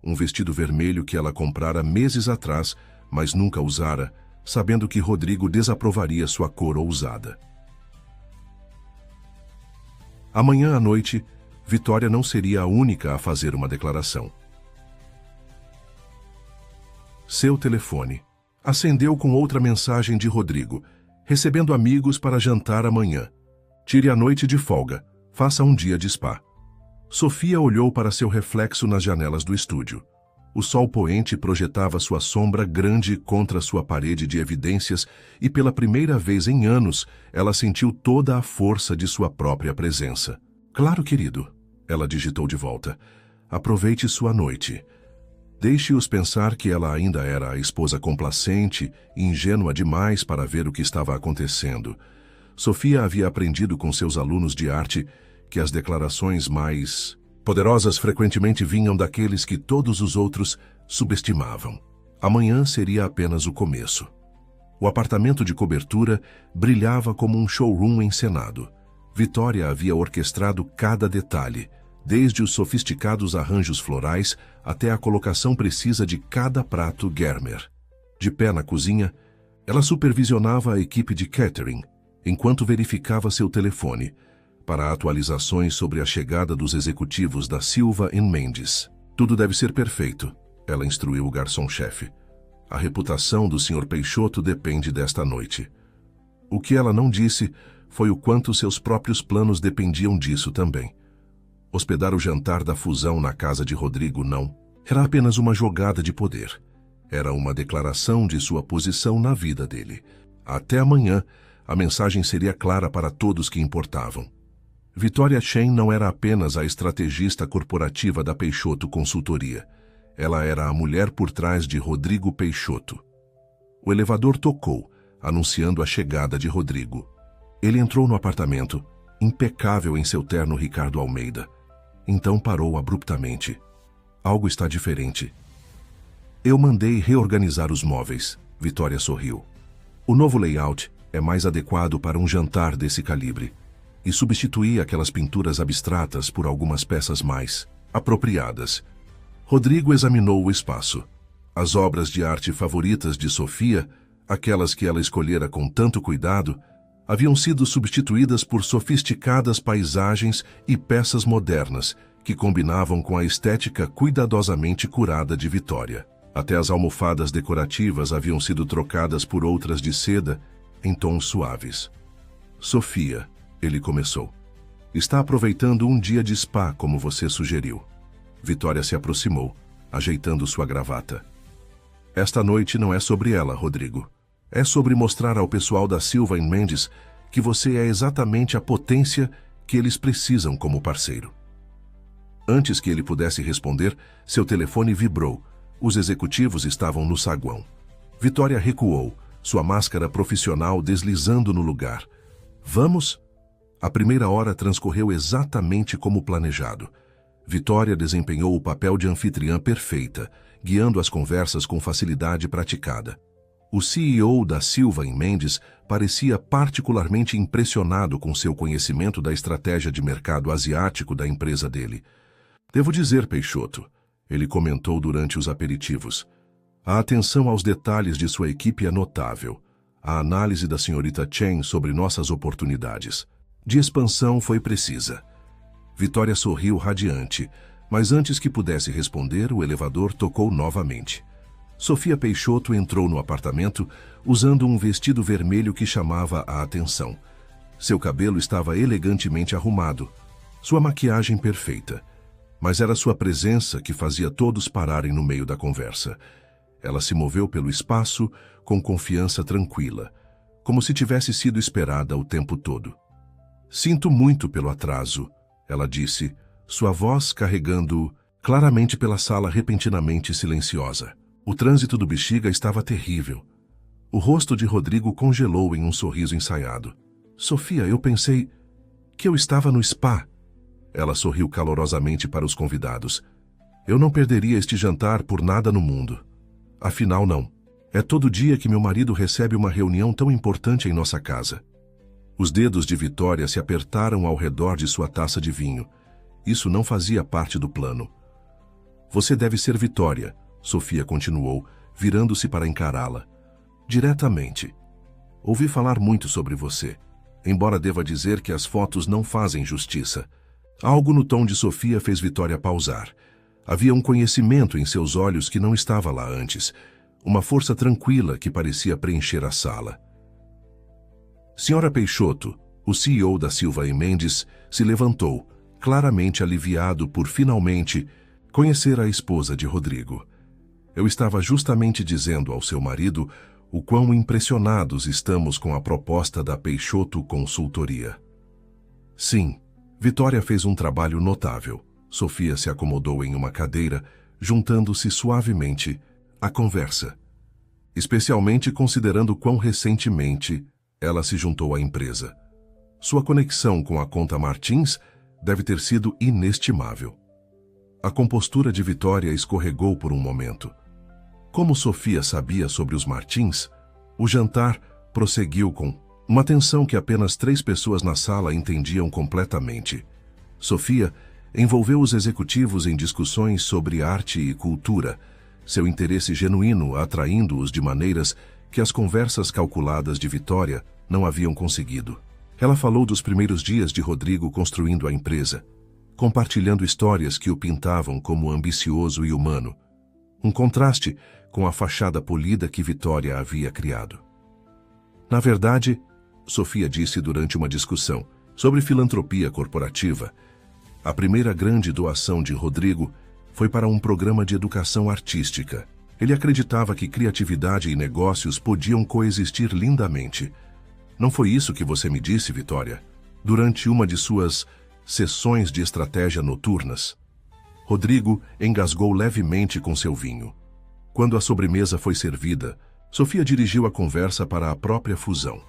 Um vestido vermelho que ela comprara meses atrás, mas nunca usara, sabendo que Rodrigo desaprovaria sua cor ousada. Amanhã à noite, Vitória não seria a única a fazer uma declaração. Seu telefone acendeu com outra mensagem de Rodrigo, recebendo amigos para jantar amanhã. Tire a noite de folga, faça um dia de spa. Sofia olhou para seu reflexo nas janelas do estúdio. O sol poente projetava sua sombra grande contra sua parede de evidências e pela primeira vez em anos, ela sentiu toda a força de sua própria presença. "Claro, querido." Ela digitou de volta. "Aproveite sua noite." Deixe-os pensar que ela ainda era a esposa complacente e ingênua demais para ver o que estava acontecendo. Sofia havia aprendido com seus alunos de arte que as declarações mais poderosas frequentemente vinham daqueles que todos os outros subestimavam. Amanhã seria apenas o começo. O apartamento de cobertura brilhava como um showroom encenado. Vitória havia orquestrado cada detalhe, desde os sofisticados arranjos florais até a colocação precisa de cada prato Germer. De pé na cozinha, ela supervisionava a equipe de catering, enquanto verificava seu telefone, para atualizações sobre a chegada dos executivos da Silva em Mendes. "Tudo deve ser perfeito", ela instruiu o garçom-chefe. "A reputação do Sr. Peixoto depende desta noite." O que ela não disse foi o quanto seus próprios planos dependiam disso também. Hospedar o jantar da fusão na casa de Rodrigo não era apenas uma jogada de poder. Era uma declaração de sua posição na vida dele. Até amanhã, a mensagem seria clara para todos que importavam. Vitória Chen não era apenas a estrategista corporativa da Peixoto Consultoria. Ela era a mulher por trás de Rodrigo Peixoto. O elevador tocou, anunciando a chegada de Rodrigo. Ele entrou no apartamento, impecável em seu terno Ricardo Almeida. Então parou abruptamente. "Algo está diferente." "Eu mandei reorganizar os móveis." Vitória sorriu. "O novo layout é mais adequado para um jantar desse calibre. E substituí aquelas pinturas abstratas por algumas peças mais apropriadas." Rodrigo examinou o espaço. As obras de arte favoritas de Sofia, aquelas que ela escolhera com tanto cuidado, haviam sido substituídas por sofisticadas paisagens e peças modernas que combinavam com a estética cuidadosamente curada de Vitória. Até as almofadas decorativas haviam sido trocadas por outras de seda em tons suaves. Sofia, ele começou, está aproveitando um dia de spa como você sugeriu. Vitória se aproximou, ajeitando sua gravata. Esta noite não é sobre ela, Rodrigo. É sobre mostrar ao pessoal da Silva Mendes que você é exatamente a potência que eles precisam como parceiro. Antes que ele pudesse responder, seu telefone vibrou. Os executivos estavam no saguão. Vitória recuou, sua máscara profissional deslizando no lugar. Vamos? A primeira hora transcorreu exatamente como planejado. Vitória desempenhou o papel de anfitriã perfeita, guiando as conversas com facilidade praticada. O CEO da Silva Mendes parecia particularmente impressionado com seu conhecimento da estratégia de mercado asiático da empresa dele. Devo dizer, Peixoto, ele comentou durante os aperitivos, a atenção aos detalhes de sua equipe é notável. A análise da senhorita Chen sobre nossas oportunidades de expansão foi precisa. Vitória sorriu radiante, mas antes que pudesse responder, o elevador tocou novamente. Sofia Peixoto entrou no apartamento usando um vestido vermelho que chamava a atenção. Seu cabelo estava elegantemente arrumado, sua maquiagem perfeita. Mas era sua presença que fazia todos pararem no meio da conversa. Ela se moveu pelo espaço com confiança tranquila, como se tivesse sido esperada o tempo todo. Sinto muito pelo atraso, ela disse, sua voz carregando claramente pela sala repentinamente silenciosa. O trânsito do Bexiga estava terrível. O rosto de Rodrigo congelou em um sorriso ensaiado. Sofia, eu pensei que eu estava no spa. Ela sorriu calorosamente para os convidados. Eu não perderia este jantar por nada no mundo. Afinal, não. É todo dia que meu marido recebe uma reunião tão importante em nossa casa. Os dedos de Vitória se apertaram ao redor de sua taça de vinho. Isso não fazia parte do plano. Você deve ser Vitória, Sofia continuou, virando-se para encará-la. Diretamente. Ouvi falar muito sobre você, embora deva dizer que as fotos não fazem justiça. Algo no tom de Sofia fez Vitória pausar. Havia um conhecimento em seus olhos que não estava lá antes, uma força tranquila que parecia preencher a sala. Senhora Peixoto, o CEO da Silva Mendes, se levantou, claramente aliviado por finalmente conhecer a esposa de Rodrigo. Eu estava justamente dizendo ao seu marido o quão impressionados estamos com a proposta da Peixoto Consultoria. Sim, Vitória fez um trabalho notável. Sofia se acomodou em uma cadeira, juntando-se suavemente à conversa, especialmente considerando quão recentemente ela se juntou à empresa. Sua conexão com a conta Martins deve ter sido inestimável. A compostura de Vitória escorregou por um momento. Como Sofia sabia sobre os Martins, o jantar prosseguiu com uma tensão que apenas 3 pessoas na sala entendiam completamente. Sofia envolveu os executivos em discussões sobre arte e cultura, seu interesse genuíno atraindo-os de maneiras que as conversas calculadas de Vitória não haviam conseguido. Ela falou dos primeiros dias de Rodrigo construindo a empresa, compartilhando histórias que o pintavam como ambicioso e humano, um contraste com a fachada polida que Vitória havia criado. Na verdade, Sofia disse durante uma discussão sobre filantropia corporativa, a primeira grande doação de Rodrigo foi para um programa de educação artística. Ele acreditava que criatividade e negócios podiam coexistir lindamente. Não foi isso que você me disse, Vitória, durante uma de suas sessões de estratégia noturnas? Rodrigo engasgou levemente com seu vinho. Quando a sobremesa foi servida, Sofia dirigiu a conversa para a própria fusão.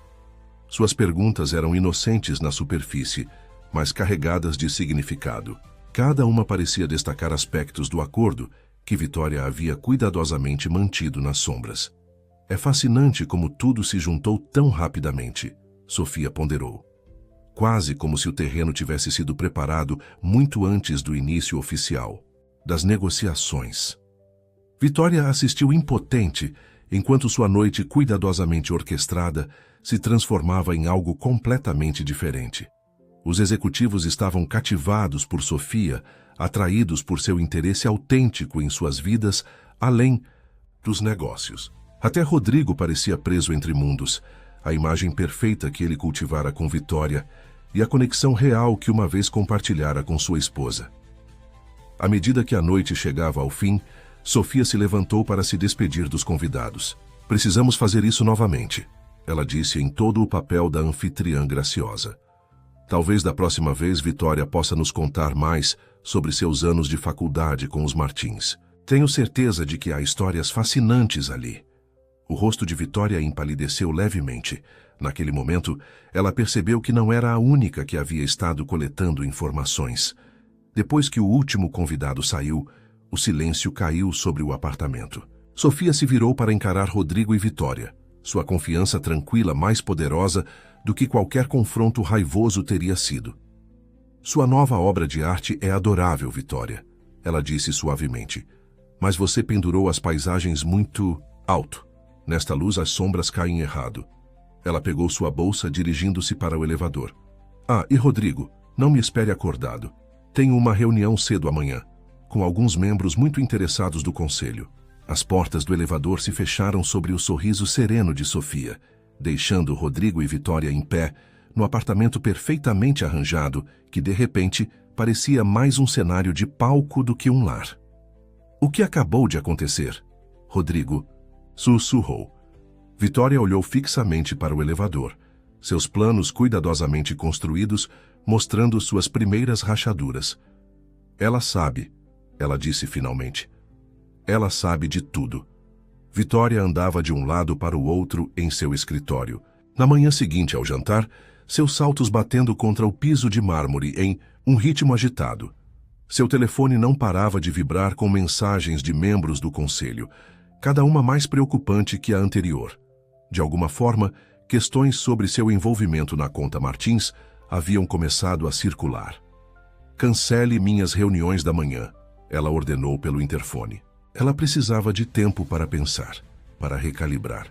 Suas perguntas eram inocentes na superfície, mas carregadas de significado. Cada uma parecia destacar aspectos do acordo que Vitória havia cuidadosamente mantido nas sombras. É fascinante como tudo se juntou tão rapidamente, Sofia ponderou. Quase como se o terreno tivesse sido preparado muito antes do início oficial das negociações. Vitória assistiu impotente enquanto sua noite cuidadosamente orquestrada se transformava em algo completamente diferente. Os executivos estavam cativados por Sofia atraídos por seu interesse autêntico em suas vidas, além dos negócios. Até Rodrigo parecia preso entre mundos, a imagem perfeita que ele cultivara com Vitória e a conexão real que uma vez compartilhara com sua esposa. À medida que a noite chegava ao fim, Sofia se levantou para se despedir dos convidados. Precisamos fazer isso novamente, ela disse em todo o papel da anfitriã graciosa. Talvez da próxima vez Vitória possa nos contar mais sobre seus anos de faculdade com os Martins. Tenho certeza de que há histórias fascinantes ali. O rosto de Vitória empalideceu levemente. Naquele momento, ela percebeu que não era a única que havia estado coletando informações. Depois que o último convidado saiu, o silêncio caiu sobre o apartamento. Sofia se virou para encarar Rodrigo e Vitória. Sua confiança tranquila mais poderosa do que qualquer confronto raivoso teria sido. Sua nova obra de arte é adorável, Vitória, ela disse suavemente. Mas você pendurou as paisagens muito alto. Nesta luz as sombras caem errado. Ela pegou sua bolsa, dirigindo-se para o elevador. Ah, e Rodrigo, não me espere acordado. Tenho uma reunião cedo amanhã, com alguns membros muito interessados do conselho. As portas do elevador se fecharam sobre o sorriso sereno de Sofia, deixando Rodrigo e Vitória em pé, no apartamento perfeitamente arranjado, que de repente parecia mais um cenário de palco do que um lar. O que acabou de acontecer? Rodrigo sussurrou. Vitória olhou fixamente para o elevador, seus planos cuidadosamente construídos, mostrando suas primeiras rachaduras. Ela sabe, ela disse finalmente. Ela sabe de tudo. Vitória andava de um lado para o outro em seu escritório. Na manhã seguinte ao jantar, seus saltos batendo contra o piso de mármore em um ritmo agitado. Seu telefone não parava de vibrar com mensagens de membros do conselho, cada uma mais preocupante que a anterior. De alguma forma, questões sobre seu envolvimento na conta Martins haviam começado a circular. Cancele minhas reuniões da manhã, ela ordenou pelo interfone. Ela precisava de tempo para pensar, para recalibrar.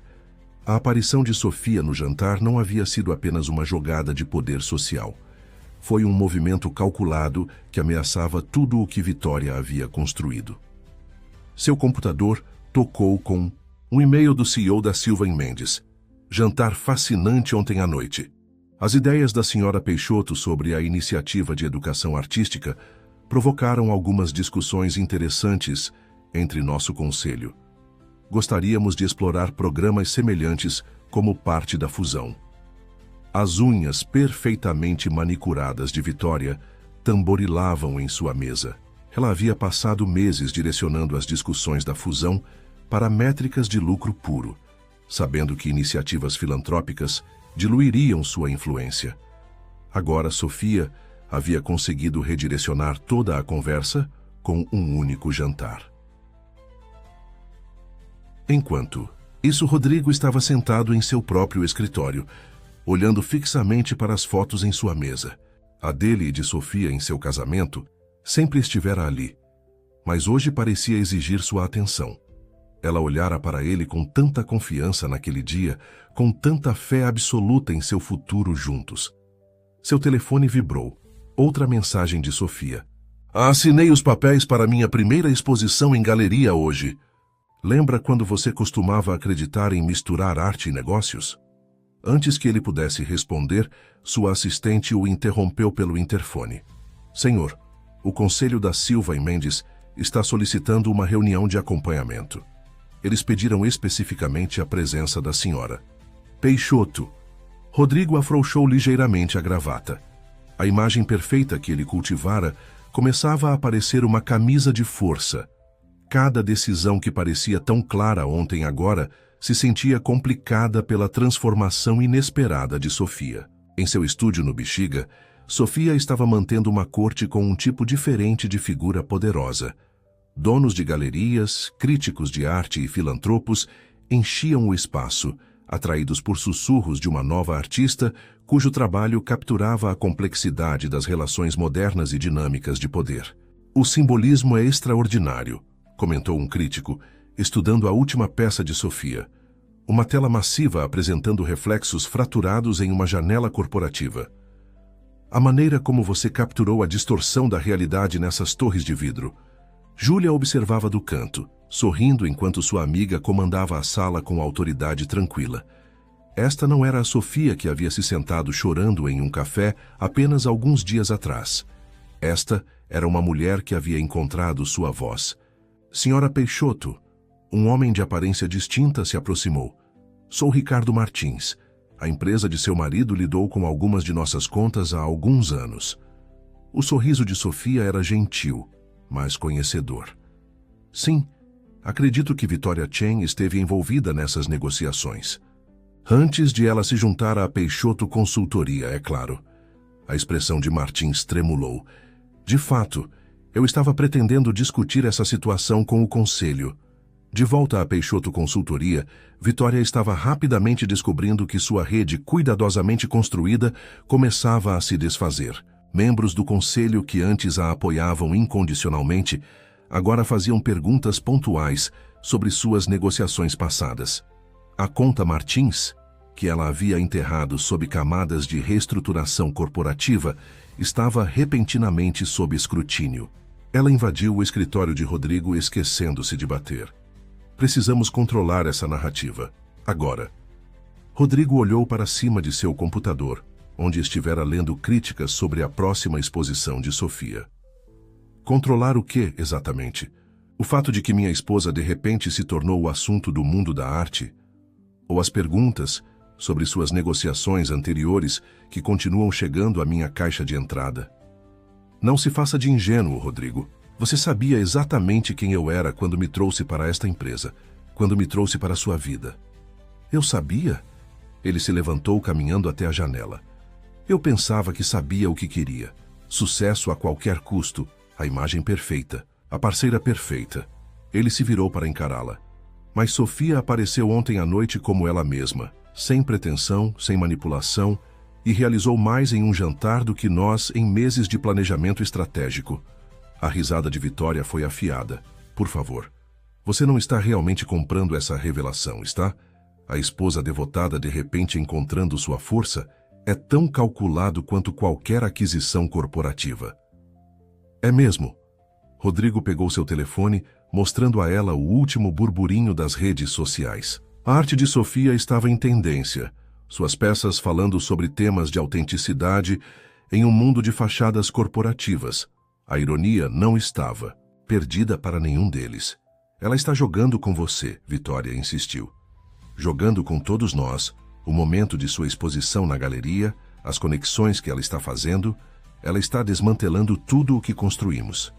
A aparição de Sofia no jantar não havia sido apenas uma jogada de poder social. Foi um movimento calculado que ameaçava tudo o que Vitória havia construído. Seu computador tocou com um e-mail do CEO da Silva & Mendes. Jantar fascinante ontem à noite. As ideias da senhora Peixoto sobre a iniciativa de educação artística provocaram algumas discussões interessantes entre nosso conselho. Gostaríamos de explorar programas semelhantes como parte da fusão. As unhas perfeitamente manicuradas de Vitória tamborilavam em sua mesa. Ela havia passado meses direcionando as discussões da fusão para métricas de lucro puro, sabendo que iniciativas filantrópicas diluiriam sua influência. Agora Sofia havia conseguido redirecionar toda a conversa com um único jantar. Enquanto isso, Rodrigo estava sentado em seu próprio escritório, olhando fixamente para as fotos em sua mesa. A dele e de Sofia em seu casamento sempre estivera ali, mas hoje parecia exigir sua atenção. Ela olhara para ele com tanta confiança naquele dia, com tanta fé absoluta em seu futuro juntos. Seu telefone vibrou. Outra mensagem de Sofia. Assinei os papéis para minha primeira exposição em galeria hoje. Lembra quando você costumava acreditar em misturar arte e negócios? Antes que ele pudesse responder, sua assistente o interrompeu pelo interfone. Senhor, o Conselho da Silva & Mendes está solicitando uma reunião de acompanhamento. Eles pediram especificamente a presença da senhora Peixoto. Rodrigo afrouxou ligeiramente a gravata. A imagem perfeita que ele cultivara começava a aparecer uma camisa de força. Cada decisão que parecia tão clara ontem agora se sentia complicada pela transformação inesperada de Sofia. Em seu estúdio no Bexiga, Sofia estava mantendo uma corte com um tipo diferente de figura poderosa. Donos de galerias, críticos de arte e filantropos enchiam o espaço, atraídos por sussurros de uma nova artista cujo trabalho capturava a complexidade das relações modernas e dinâmicas de poder. O simbolismo é extraordinário, comentou um crítico, estudando a última peça de Sofia. Uma tela massiva apresentando reflexos fraturados em uma janela corporativa. A maneira como você capturou a distorção da realidade nessas torres de vidro. Júlia observava do canto, sorrindo enquanto sua amiga comandava a sala com autoridade tranquila. Esta não era a Sofia que havia se sentado chorando em um café apenas alguns dias atrás. Esta era uma mulher que havia encontrado sua voz. Senhora Peixoto, um homem de aparência distinta se aproximou. Sou Ricardo Martins. A empresa de seu marido lidou com algumas de nossas contas há alguns anos. O sorriso de Sofia era gentil, mas conhecedor. Sim, acredito que Vitória Chen esteve envolvida nessas negociações. Antes de ela se juntar à Peixoto Consultoria, é claro. A expressão de Martins tremulou. De fato, eu estava pretendendo discutir essa situação com o conselho. De volta à Peixoto Consultoria, Vitória estava rapidamente descobrindo que sua rede cuidadosamente construída começava a se desfazer. Membros do conselho que antes a apoiavam incondicionalmente, agora faziam perguntas pontuais sobre suas negociações passadas. A conta Martins, que ela havia enterrado sob camadas de reestruturação corporativa, estava repentinamente sob escrutínio. Ela invadiu o escritório de Rodrigo esquecendo-se de bater. Precisamos controlar essa narrativa. Agora. Rodrigo olhou para cima de seu computador, onde estivera lendo críticas sobre a próxima exposição de Sofia. Controlar o quê, exatamente? O fato de que minha esposa de repente se tornou o assunto do mundo da arte? Ou as perguntas sobre suas negociações anteriores que continuam chegando à minha caixa de entrada? Não se faça de ingênuo, Rodrigo. Você sabia exatamente quem eu era quando me trouxe para esta empresa, quando me trouxe para a sua vida. Eu sabia? Ele se levantou caminhando até a janela. Eu pensava que sabia o que queria. Sucesso a qualquer custo, a imagem perfeita, a parceira perfeita. Ele se virou para encará-la. Mas Sofia apareceu ontem à noite como ela mesma, sem pretensão, sem manipulação, e realizou mais em um jantar do que nós em meses de planejamento estratégico. A risada de Vitória foi afiada. Por favor, você não está realmente comprando essa revelação, está? A esposa devotada de repente encontrando sua força é tão calculado quanto qualquer aquisição corporativa. É mesmo. Rodrigo pegou seu telefone, mostrando a ela o último burburinho das redes sociais. A arte de Sofia estava em tendência, suas peças falando sobre temas de autenticidade em um mundo de fachadas corporativas. A ironia não estava perdida para nenhum deles. Ela está jogando com você, Vitória insistiu. Jogando com todos nós, o momento de sua exposição na galeria, as conexões que ela está fazendo, ela está desmantelando tudo o que construímos.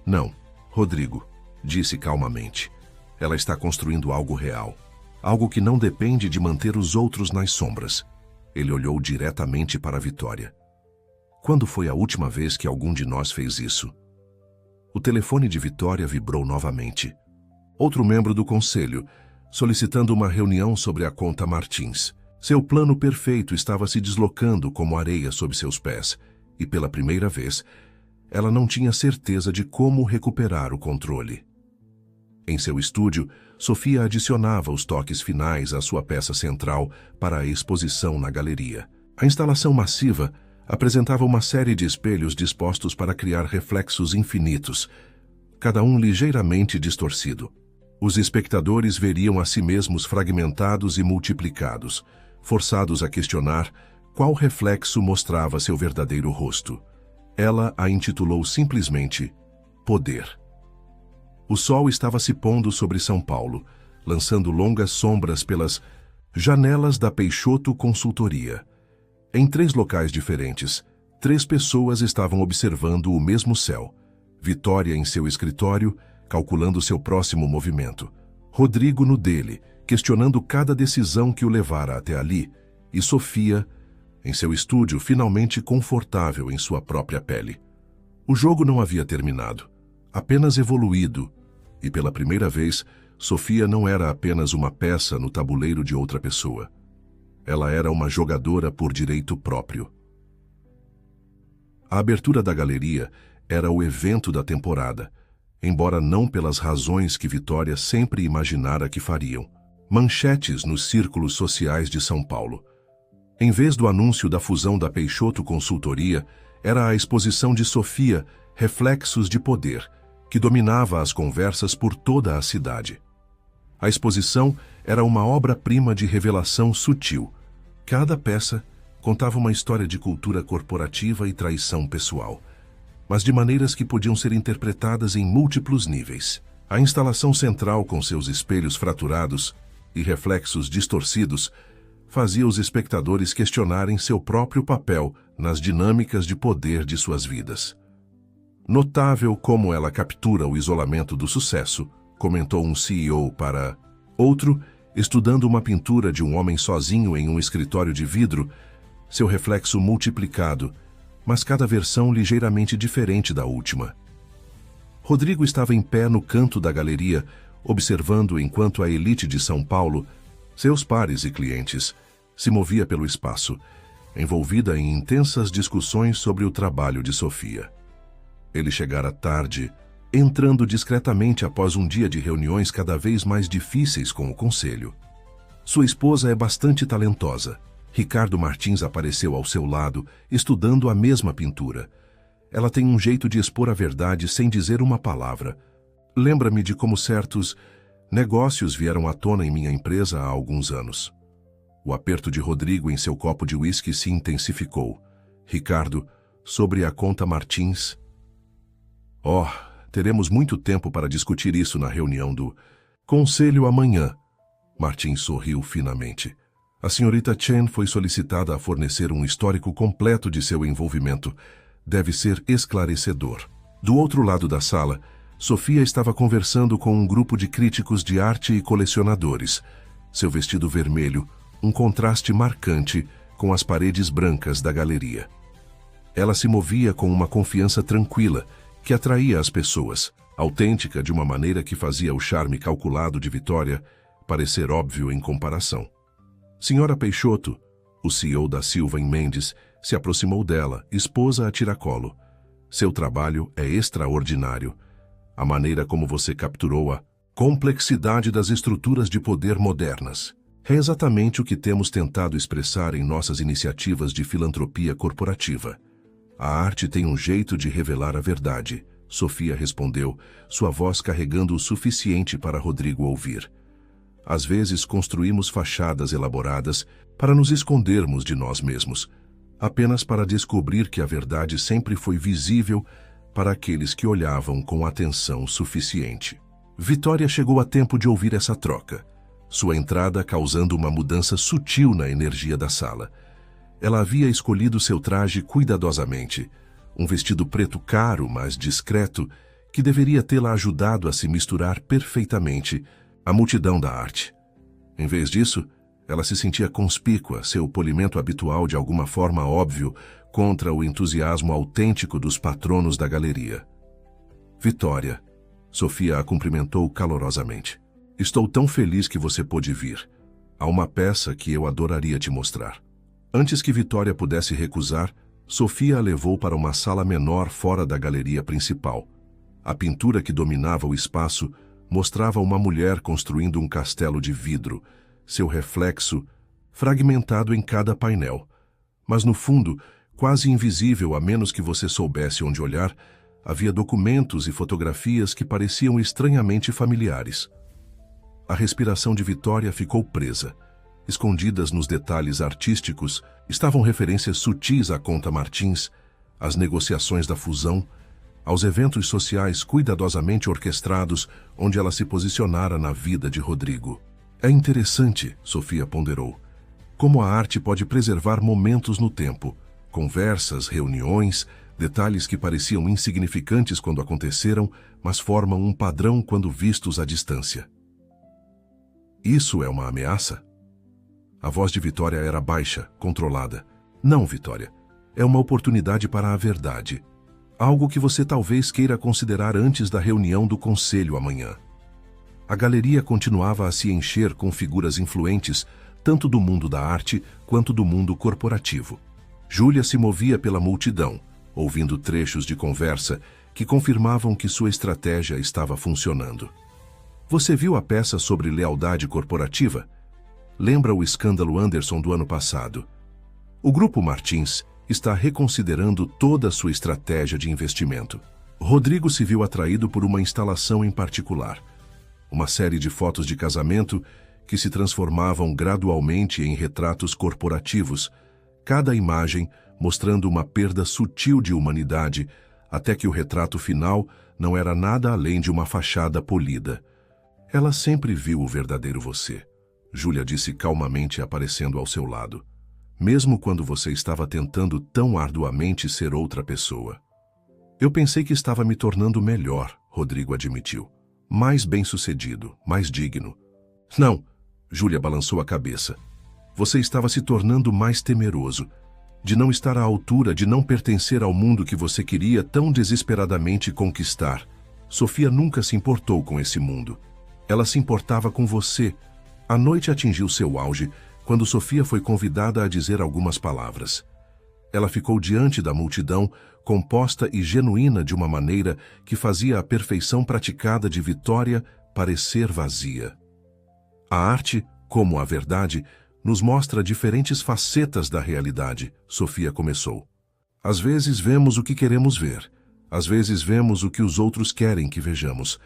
Não, Rodrigo, disse calmamente. Ela está construindo algo real. Algo que não depende de manter os outros nas sombras. Ele olhou diretamente para Vitória. Quando foi a última vez que algum de nós fez isso? O telefone de Vitória vibrou novamente. Outro membro do conselho, solicitando uma reunião sobre a conta Martins. Seu plano perfeito estava se deslocando como areia sob seus pés, e pela primeira vez, ela não tinha certeza de como recuperar o controle. Em seu estúdio, Sofia adicionava os toques finais à sua peça central para a exposição na galeria. A instalação massiva apresentava uma série de espelhos dispostos para criar reflexos infinitos, cada um ligeiramente distorcido. Os espectadores veriam a si mesmos fragmentados e multiplicados, forçados a questionar qual reflexo mostrava seu verdadeiro rosto. Ela a intitulou simplesmente Poder. O sol estava se pondo sobre São Paulo, lançando longas sombras pelas janelas da Peixoto Consultoria. Em 3 locais diferentes, 3 pessoas estavam observando o mesmo céu. Vitória em seu escritório, calculando seu próximo movimento. Rodrigo no dele, questionando cada decisão que o levara até ali. E Sofia, em seu estúdio, finalmente confortável em sua própria pele. O jogo não havia terminado, apenas evoluído. E pela primeira vez, Sofia não era apenas uma peça no tabuleiro de outra pessoa. Ela era uma jogadora por direito próprio. A abertura da galeria era o evento da temporada, embora não pelas razões que Vitória sempre imaginara que fariam. Manchetes nos círculos sociais de São Paulo. Em vez do anúncio da fusão da Peixoto Consultoria, era a exposição de Sofia, Reflexos de Poder, que dominava as conversas por toda a cidade. A exposição era uma obra-prima de revelação sutil. Cada peça contava uma história de cultura corporativa e traição pessoal, mas de maneiras que podiam ser interpretadas em múltiplos níveis. A instalação central, com seus espelhos fraturados e reflexos distorcidos, fazia os espectadores questionarem seu próprio papel nas dinâmicas de poder de suas vidas. Notável como ela captura o isolamento do sucesso, comentou um CEO para outro, estudando uma pintura de um homem sozinho em um escritório de vidro, seu reflexo multiplicado, mas cada versão ligeiramente diferente da última. Rodrigo estava em pé no canto da galeria, observando enquanto a elite de São Paulo, seus pares e clientes, se movia pelo espaço, envolvida em intensas discussões sobre o trabalho de Sofia. Ele chegara tarde, entrando discretamente após um dia de reuniões cada vez mais difíceis com o conselho. Sua esposa é bastante talentosa. Ricardo Martins apareceu ao seu lado, estudando a mesma pintura. Ela tem um jeito de expor a verdade sem dizer uma palavra. Lembra-me de como certos negócios vieram à tona em minha empresa há alguns anos. O aperto de Rodrigo em seu copo de uísque se intensificou. Ricardo, sobre a conta Martins. Oh, teremos muito tempo para discutir isso na reunião do conselho amanhã. Martins sorriu finamente. A senhorita Chen foi solicitada a fornecer um histórico completo de seu envolvimento. Deve ser esclarecedor. Do outro lado da sala, Sofia estava conversando com um grupo de críticos de arte e colecionadores. Seu vestido vermelho, um contraste marcante com as paredes brancas da galeria. Ela se movia com uma confiança tranquila, que atraía as pessoas, autêntica de uma maneira que fazia o charme calculado de Vitória parecer óbvio em comparação. Senhora Peixoto, o CEO da Silva Mendes, se aproximou dela, esposa a tiracolo. Seu trabalho é extraordinário. A maneira como você capturou a complexidade das estruturas de poder modernas é exatamente o que temos tentado expressar em nossas iniciativas de filantropia corporativa. A arte tem um jeito de revelar a verdade, Sofia respondeu, sua voz carregando o suficiente para Rodrigo ouvir. Às vezes construímos fachadas elaboradas para nos escondermos de nós mesmos, apenas para descobrir que a verdade sempre foi visível para aqueles que olhavam com atenção suficiente. Vitória chegou a tempo de ouvir essa troca, sua entrada causando uma mudança sutil na energia da sala. Ela havia escolhido seu traje cuidadosamente, um vestido preto caro, mas discreto, que deveria tê-la ajudado a se misturar perfeitamente à multidão da arte. Em vez disso, ela se sentia conspícua, seu polimento habitual de alguma forma óbvio, contra o entusiasmo autêntico dos patronos da galeria. Vitória, Sofia a cumprimentou calorosamente. Estou tão feliz que você pôde vir. Há uma peça que eu adoraria te mostrar. Antes que Vitória pudesse recusar, Sofia a levou para uma sala menor fora da galeria principal. A pintura que dominava o espaço mostrava uma mulher construindo um castelo de vidro, seu reflexo fragmentado em cada painel. Mas no fundo, quase invisível a menos que você soubesse onde olhar, havia documentos e fotografias que pareciam estranhamente familiares. A respiração de Vitória ficou presa. Escondidas nos detalhes artísticos estavam referências sutis à conta Martins, às negociações da fusão, aos eventos sociais cuidadosamente orquestrados onde ela se posicionara na vida de Rodrigo. É interessante, Sofia ponderou, como a arte pode preservar momentos no tempo, conversas, reuniões, detalhes que pareciam insignificantes quando aconteceram, mas formam um padrão quando vistos à distância. Isso é uma ameaça? A voz de Vitória era baixa, controlada. Não, Vitória. É uma oportunidade para a verdade. Algo que você talvez queira considerar antes da reunião do conselho amanhã. A galeria continuava a se encher com figuras influentes, tanto do mundo da arte quanto do mundo corporativo. Júlia se movia pela multidão, ouvindo trechos de conversa que confirmavam que sua estratégia estava funcionando. Você viu a peça sobre lealdade corporativa? Lembra o escândalo Anderson do ano passado? O Grupo Martins está reconsiderando toda a sua estratégia de investimento. Rodrigo se viu atraído por uma instalação em particular. Uma série de fotos de casamento que se transformavam gradualmente em retratos corporativos, cada imagem mostrando uma perda sutil de humanidade, até que o retrato final não era nada além de uma fachada polida. Ela sempre viu o verdadeiro você, Júlia disse calmamente, aparecendo ao seu lado. Mesmo quando você estava tentando tão arduamente ser outra pessoa. Eu pensei que estava me tornando melhor, Rodrigo admitiu. Mais bem-sucedido, mais digno. Não, Júlia balançou a cabeça. Você estava se tornando mais temeroso, de não estar à altura, de não pertencer ao mundo que você queria tão desesperadamente conquistar. Sofia nunca se importou com esse mundo. Ela se importava com você. A noite atingiu seu auge quando Sofia foi convidada a dizer algumas palavras. Ela ficou diante da multidão, composta e genuína de uma maneira que fazia a perfeição praticada de Vitória parecer vazia. A arte, como a verdade, nos mostra diferentes facetas da realidade, Sofia começou. Às vezes vemos o que queremos ver, às vezes vemos o que os outros querem que vejamos,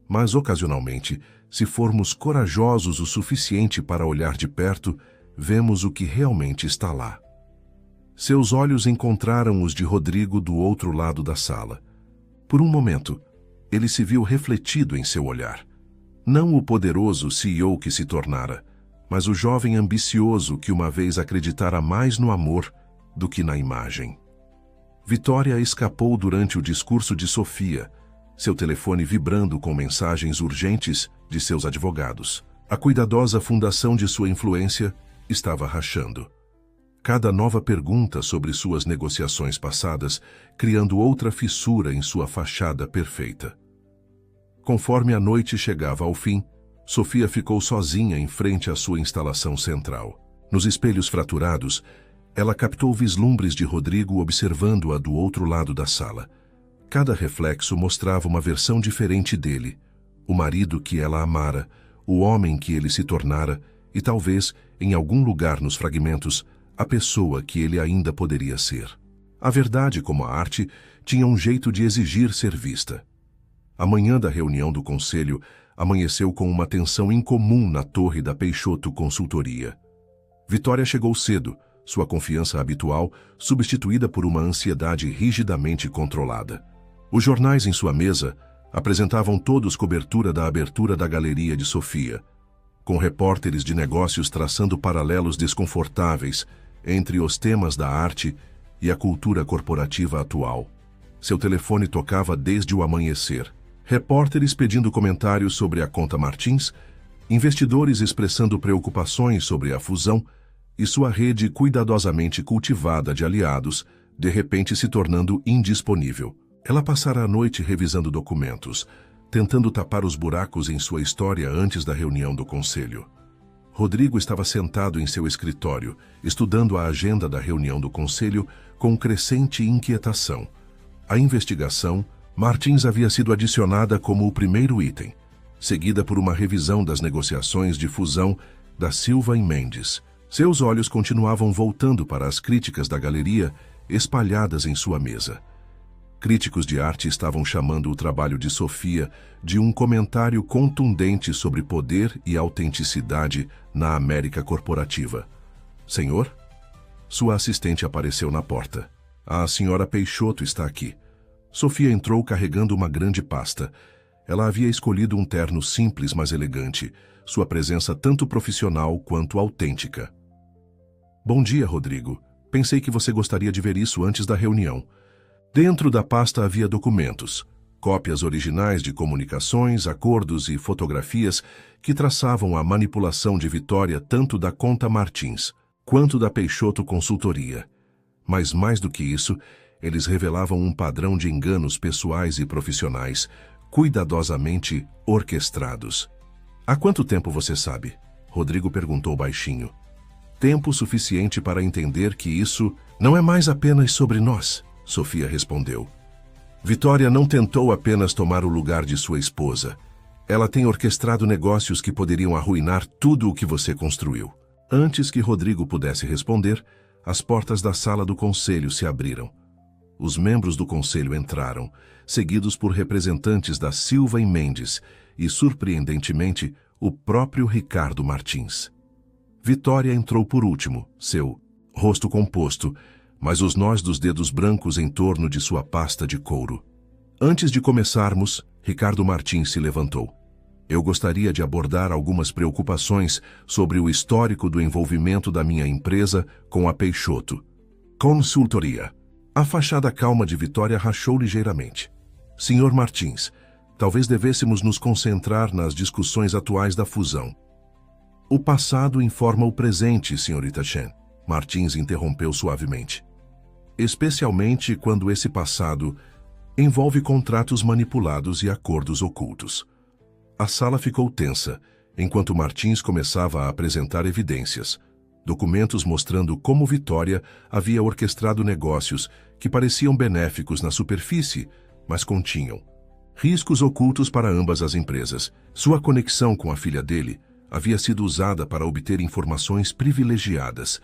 mas ocasionalmente, se formos corajosos o suficiente para olhar de perto, vemos o que realmente está lá. Seus olhos encontraram os de Rodrigo do outro lado da sala. Por um momento, ele se viu refletido em seu olhar. Não o poderoso CEO que se tornara, mas o jovem ambicioso que uma vez acreditara mais no amor do que na imagem. Vitória escapou durante o discurso de Sofia, seu telefone vibrando com mensagens urgentes de seus advogados. A cuidadosa fundação de sua influência estava rachando. Cada nova pergunta sobre suas negociações passadas, criando outra fissura em sua fachada perfeita. Conforme a noite chegava ao fim, Sofia ficou sozinha em frente à sua instalação central. Nos espelhos fraturados, ela captou vislumbres de Rodrigo observando-a do outro lado da sala. Cada reflexo mostrava uma versão diferente dele, o marido que ela amara, o homem que ele se tornara e talvez, em algum lugar nos fragmentos, a pessoa que ele ainda poderia ser. A verdade, como a arte, tinha um jeito de exigir ser vista. A manhã da reunião do conselho amanheceu com uma tensão incomum na torre da Peixoto Consultoria. Vitória chegou cedo, sua confiança habitual substituída por uma ansiedade rigidamente controlada. Os jornais em sua mesa apresentavam todos cobertura da abertura da galeria de Sofia, com repórteres de negócios traçando paralelos desconfortáveis entre os temas da arte e a cultura corporativa atual. Seu telefone tocava desde o amanhecer. Repórteres pedindo comentários sobre a conta Martins, investidores expressando preocupações sobre a fusão e sua rede cuidadosamente cultivada de aliados, de repente se tornando indisponível. Ela passara a noite revisando documentos, tentando tapar os buracos em sua história antes da reunião do conselho. Rodrigo estava sentado em seu escritório, estudando a agenda da reunião do conselho com crescente inquietação. A investigação, Martins havia sido adicionada como o primeiro item, seguida por uma revisão das negociações de fusão da Silva e Mendes. Seus olhos continuavam voltando para as críticas da galeria espalhadas em sua mesa. Críticos de arte estavam chamando o trabalho de Sofia de um comentário contundente sobre poder e autenticidade na América corporativa. Senhor? Sua assistente apareceu na porta. A senhora Peixoto está aqui. Sofia entrou carregando uma grande pasta. Ela havia escolhido um terno simples, mas elegante, sua presença tanto profissional quanto autêntica. Bom dia, Rodrigo. Pensei que você gostaria de ver isso antes da reunião. Dentro da pasta havia documentos, cópias originais de comunicações, acordos e fotografias que traçavam a manipulação de Vitória tanto da conta Martins quanto da Peixoto Consultoria. Mas mais do que isso, eles revelavam um padrão de enganos pessoais e profissionais, cuidadosamente orquestrados. Há quanto tempo você sabe? Rodrigo perguntou baixinho. Tempo suficiente para entender que isso não é mais apenas sobre nós, Sofia respondeu. Vitória não tentou apenas tomar o lugar de sua esposa. Ela tem orquestrado negócios que poderiam arruinar tudo o que você construiu. Antes que Rodrigo pudesse responder, as portas da sala do conselho se abriram. Os membros do conselho entraram, seguidos por representantes da Silva e Mendes e, surpreendentemente, o próprio Ricardo Martins. Vitória entrou por último, seu rosto composto, mas os nós dos dedos brancos em torno de sua pasta de couro. Antes de começarmos, Ricardo Martins se levantou. Eu gostaria de abordar algumas preocupações sobre o histórico do envolvimento da minha empresa com a Peixoto Consultoria. A fachada calma de Vitória rachou ligeiramente. Senhor Martins, talvez devêssemos nos concentrar nas discussões atuais da fusão. O passado informa o presente, senhorita Chen. Martins interrompeu suavemente. Especialmente quando esse passado envolve contratos manipulados e acordos ocultos. A sala ficou tensa, enquanto Martins começava a apresentar evidências, documentos mostrando como Vitória havia orquestrado negócios que pareciam benéficos na superfície, mas continham riscos ocultos para ambas as empresas. Sua conexão com a filha dele havia sido usada para obter informações privilegiadas,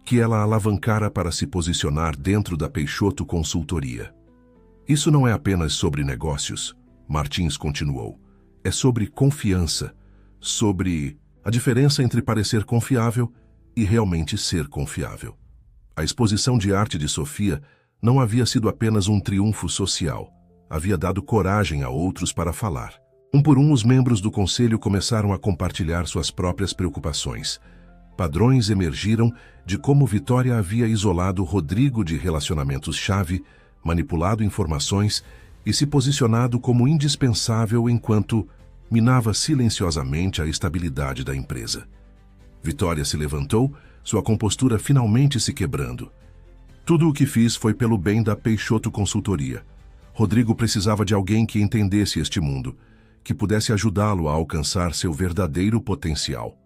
que ela alavancara para se posicionar dentro da Peixoto Consultoria. Isso não é apenas sobre negócios, Martins continuou. É sobre confiança, sobre a diferença entre parecer confiável e realmente ser confiável. A exposição de arte de Sofia não havia sido apenas um triunfo social, havia dado coragem a outros para falar. Um por um, os membros do conselho começaram a compartilhar suas próprias preocupações. Padrões emergiram de como Vitória havia isolado Rodrigo de relacionamentos-chave, manipulado informações e se posicionado como indispensável enquanto minava silenciosamente a estabilidade da empresa. Vitória se levantou, sua compostura finalmente se quebrando. Tudo o que fiz foi pelo bem da Peixoto Consultoria. Rodrigo precisava de alguém que entendesse este mundo, que pudesse ajudá-lo a alcançar seu verdadeiro potencial.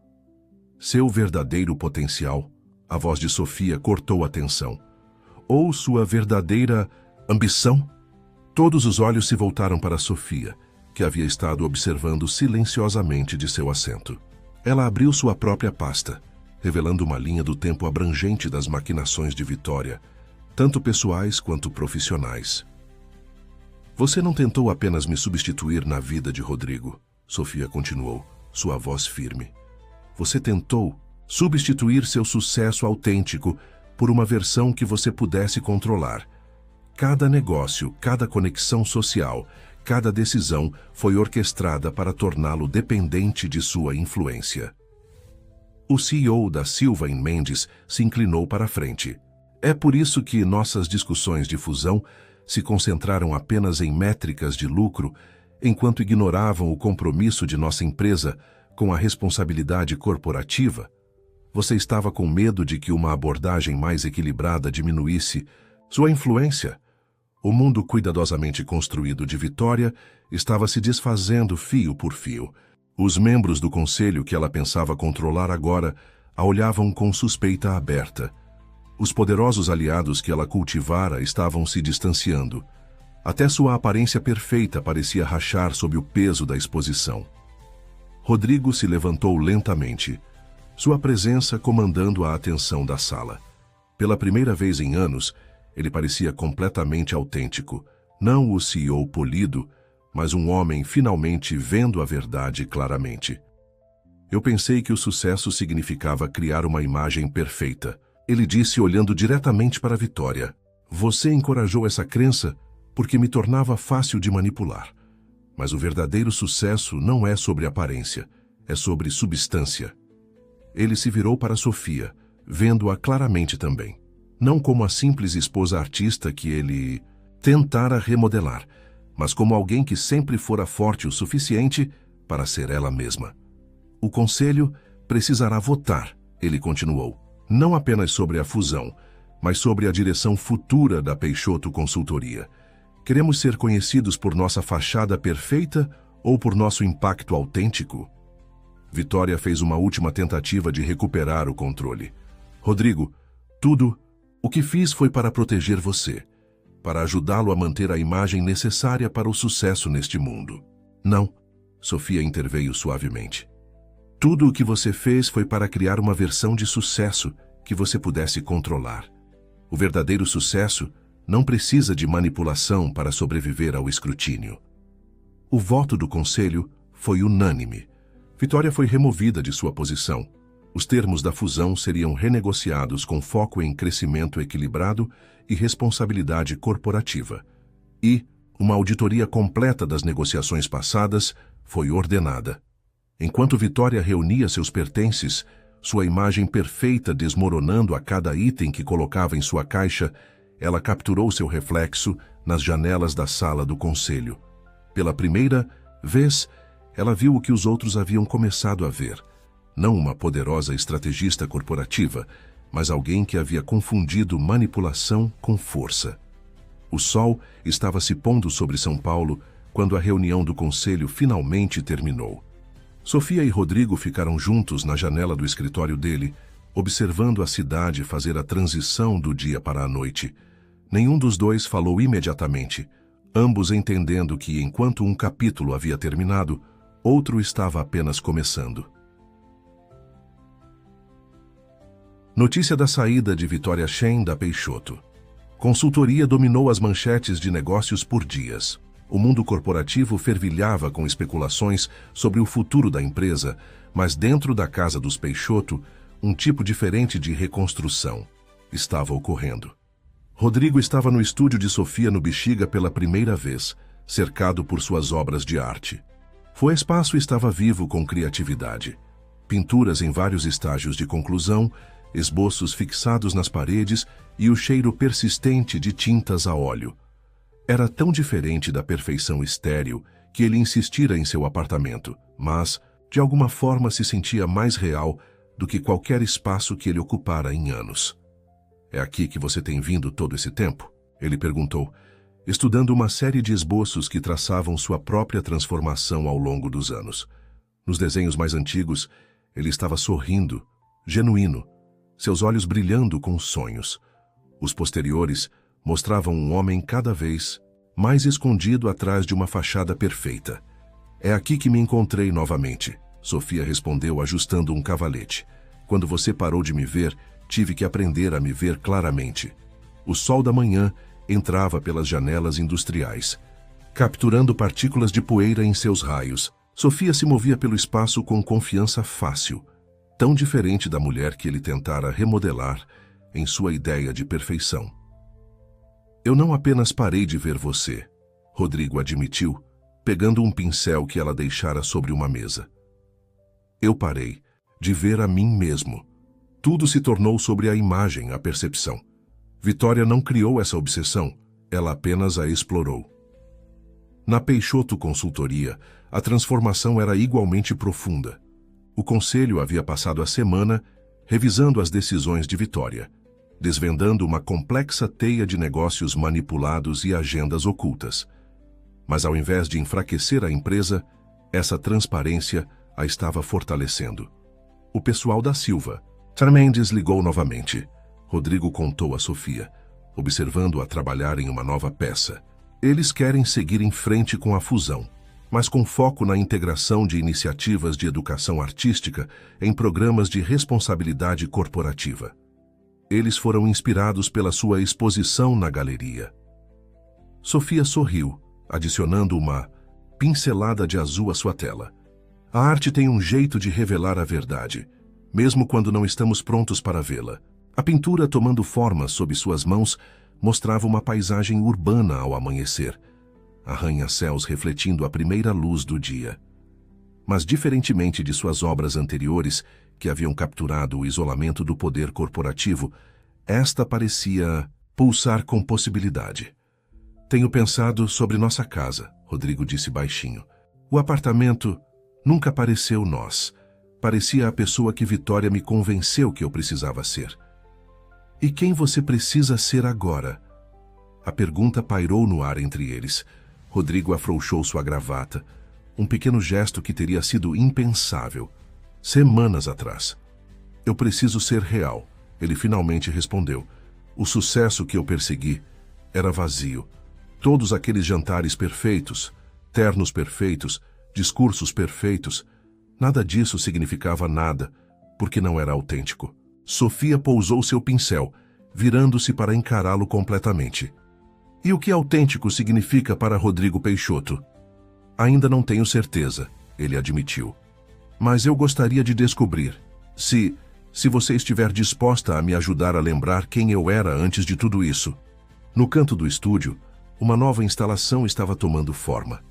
Seu verdadeiro potencial? A voz de Sofia cortou a tensão. Ou sua verdadeira ambição? Todos os olhos se voltaram para Sofia, que havia estado observando silenciosamente de seu assento. Ela abriu sua própria pasta, revelando uma linha do tempo abrangente das maquinações de Vitória, tanto pessoais quanto profissionais. Você não tentou apenas me substituir na vida de Rodrigo, Sofia continuou, sua voz firme. Você tentou substituir seu sucesso autêntico por uma versão que você pudesse controlar. Cada negócio, cada conexão social, cada decisão foi orquestrada para torná-lo dependente de sua influência. O CEO da Silva e Mendes se inclinou para a frente. É por isso que nossas discussões de fusão se concentraram apenas em métricas de lucro, enquanto ignoravam o compromisso de nossa empresa com a responsabilidade corporativa. Você estava com medo de que uma abordagem mais equilibrada diminuísse sua influência. O mundo cuidadosamente construído de Vitória estava se desfazendo fio por fio. Os membros do conselho que ela pensava controlar agora a olhavam com suspeita aberta. Os poderosos aliados que ela cultivara estavam se distanciando. Até sua aparência perfeita parecia rachar sob o peso da exposição. Rodrigo se levantou lentamente, sua presença comandando a atenção da sala. Pela primeira vez em anos, ele parecia completamente autêntico, não o CEO polido, mas um homem finalmente vendo a verdade claramente. Eu pensei que o sucesso significava criar uma imagem perfeita. Ele disse olhando diretamente para Vitória. Você encorajou essa crença porque me tornava fácil de manipular. Mas o verdadeiro sucesso não é sobre aparência, é sobre substância. Ele se virou para Sofia, vendo-a claramente também. Não como a simples esposa artista que ele tentara remodelar, mas como alguém que sempre fora forte o suficiente para ser ela mesma. O conselho precisará votar, ele continuou, não apenas sobre a fusão, mas sobre a direção futura da Peixoto Consultoria. Queremos ser conhecidos por nossa fachada perfeita ou por nosso impacto autêntico? Vitória fez uma última tentativa de recuperar o controle. Rodrigo, tudo o que fiz foi para proteger você, para ajudá-lo a manter a imagem necessária para o sucesso neste mundo. Não, Sofia interveio suavemente. Tudo o que você fez foi para criar uma versão de sucesso que você pudesse controlar. O verdadeiro sucesso não precisa de manipulação para sobreviver ao escrutínio. O voto do conselho foi unânime. Vitória foi removida de sua posição. Os termos da fusão seriam renegociados com foco em crescimento equilibrado e responsabilidade corporativa. E uma auditoria completa das negociações passadas foi ordenada. Enquanto Vitória reunia seus pertences, sua imagem perfeita desmoronando a cada item que colocava em sua caixa, ela capturou seu reflexo nas janelas da sala do conselho. Pela primeira vez, ela viu o que os outros haviam começado a ver. Não uma poderosa estrategista corporativa, mas alguém que havia confundido manipulação com força. O sol estava se pondo sobre São Paulo quando a reunião do conselho finalmente terminou. Sofia e Rodrigo ficaram juntos na janela do escritório dele, observando a cidade fazer a transição do dia para a noite. Nenhum dos dois falou imediatamente, ambos entendendo que, enquanto um capítulo havia terminado, outro estava apenas começando. Notícia da saída de Vitória Shen da Peixoto. Consultoria dominou as manchetes de negócios por dias. O mundo corporativo fervilhava com especulações sobre o futuro da empresa, mas dentro da casa dos Peixoto, um tipo diferente de reconstrução estava ocorrendo. Rodrigo estava no estúdio de Sofia no Bexiga pela primeira vez, cercado por suas obras de arte. O espaço estava vivo com criatividade. Pinturas em vários estágios de conclusão, esboços fixados nas paredes e o cheiro persistente de tintas a óleo. Era tão diferente da perfeição estéril que ele insistira em seu apartamento, mas, de alguma forma, se sentia mais real do que qualquer espaço que ele ocupara em anos. "É aqui que você tem vindo todo esse tempo?" ele perguntou, estudando uma série de esboços que traçavam sua própria transformação ao longo dos anos. Nos desenhos mais antigos, ele estava sorrindo, genuíno, seus olhos brilhando com sonhos. Os posteriores mostravam um homem cada vez mais escondido atrás de uma fachada perfeita. "É aqui que me encontrei novamente", Sofia respondeu, ajustando um cavalete. "Quando você parou de me ver, tive que aprender a me ver claramente." O sol da manhã entrava pelas janelas industriais, capturando partículas de poeira em seus raios. Sofia se movia pelo espaço com confiança fácil, tão diferente da mulher que ele tentara remodelar em sua ideia de perfeição. "Eu não apenas parei de ver você", Rodrigo admitiu, pegando um pincel que ela deixara sobre uma mesa. "Eu parei de ver a mim mesmo." Tudo se tornou sobre a imagem, a percepção. Vitória não criou essa obsessão, ela apenas a explorou. Na Peixoto Consultoria, a transformação era igualmente profunda. O conselho havia passado a semana revisando as decisões de Vitória, desvendando uma complexa teia de negócios manipulados e agendas ocultas. Mas ao invés de enfraquecer a empresa, essa transparência a estava fortalecendo. O pessoal da Silva também desligou novamente. Rodrigo contou a Sofia, observando-a trabalhar em uma nova peça. "Eles querem seguir em frente com a fusão, mas com foco na integração de iniciativas de educação artística em programas de responsabilidade corporativa. Eles foram inspirados pela sua exposição na galeria." Sofia sorriu, adicionando uma pincelada de azul à sua tela. "A arte tem um jeito de revelar a verdade, mesmo quando não estamos prontos para vê-la." A pintura, tomando forma sob suas mãos, mostrava uma paisagem urbana ao amanhecer, arranha-céus refletindo a primeira luz do dia. Mas, diferentemente de suas obras anteriores, que haviam capturado o isolamento do poder corporativo, esta parecia pulsar com possibilidade. "Tenho pensado sobre nossa casa", Rodrigo disse baixinho. "O apartamento nunca pareceu nós. Parecia a pessoa que Vitória me convenceu que eu precisava ser." "E quem você precisa ser agora?" A pergunta pairou no ar entre eles. Rodrigo afrouxou sua gravata, um pequeno gesto que teria sido impensável semanas atrás. "Eu preciso ser real", ele finalmente respondeu. "O sucesso que eu persegui era vazio. Todos aqueles jantares perfeitos, ternos perfeitos, discursos perfeitos, nada disso significava nada, porque não era autêntico." Sofia pousou seu pincel, virando-se para encará-lo completamente. E o que autêntico significa para Rodrigo Peixoto? Ainda não tenho certeza, ele admitiu. Mas eu gostaria de descobrir. Se você estiver disposta a me ajudar a lembrar quem eu era antes de tudo isso. No canto do estúdio, uma nova instalação estava tomando forma.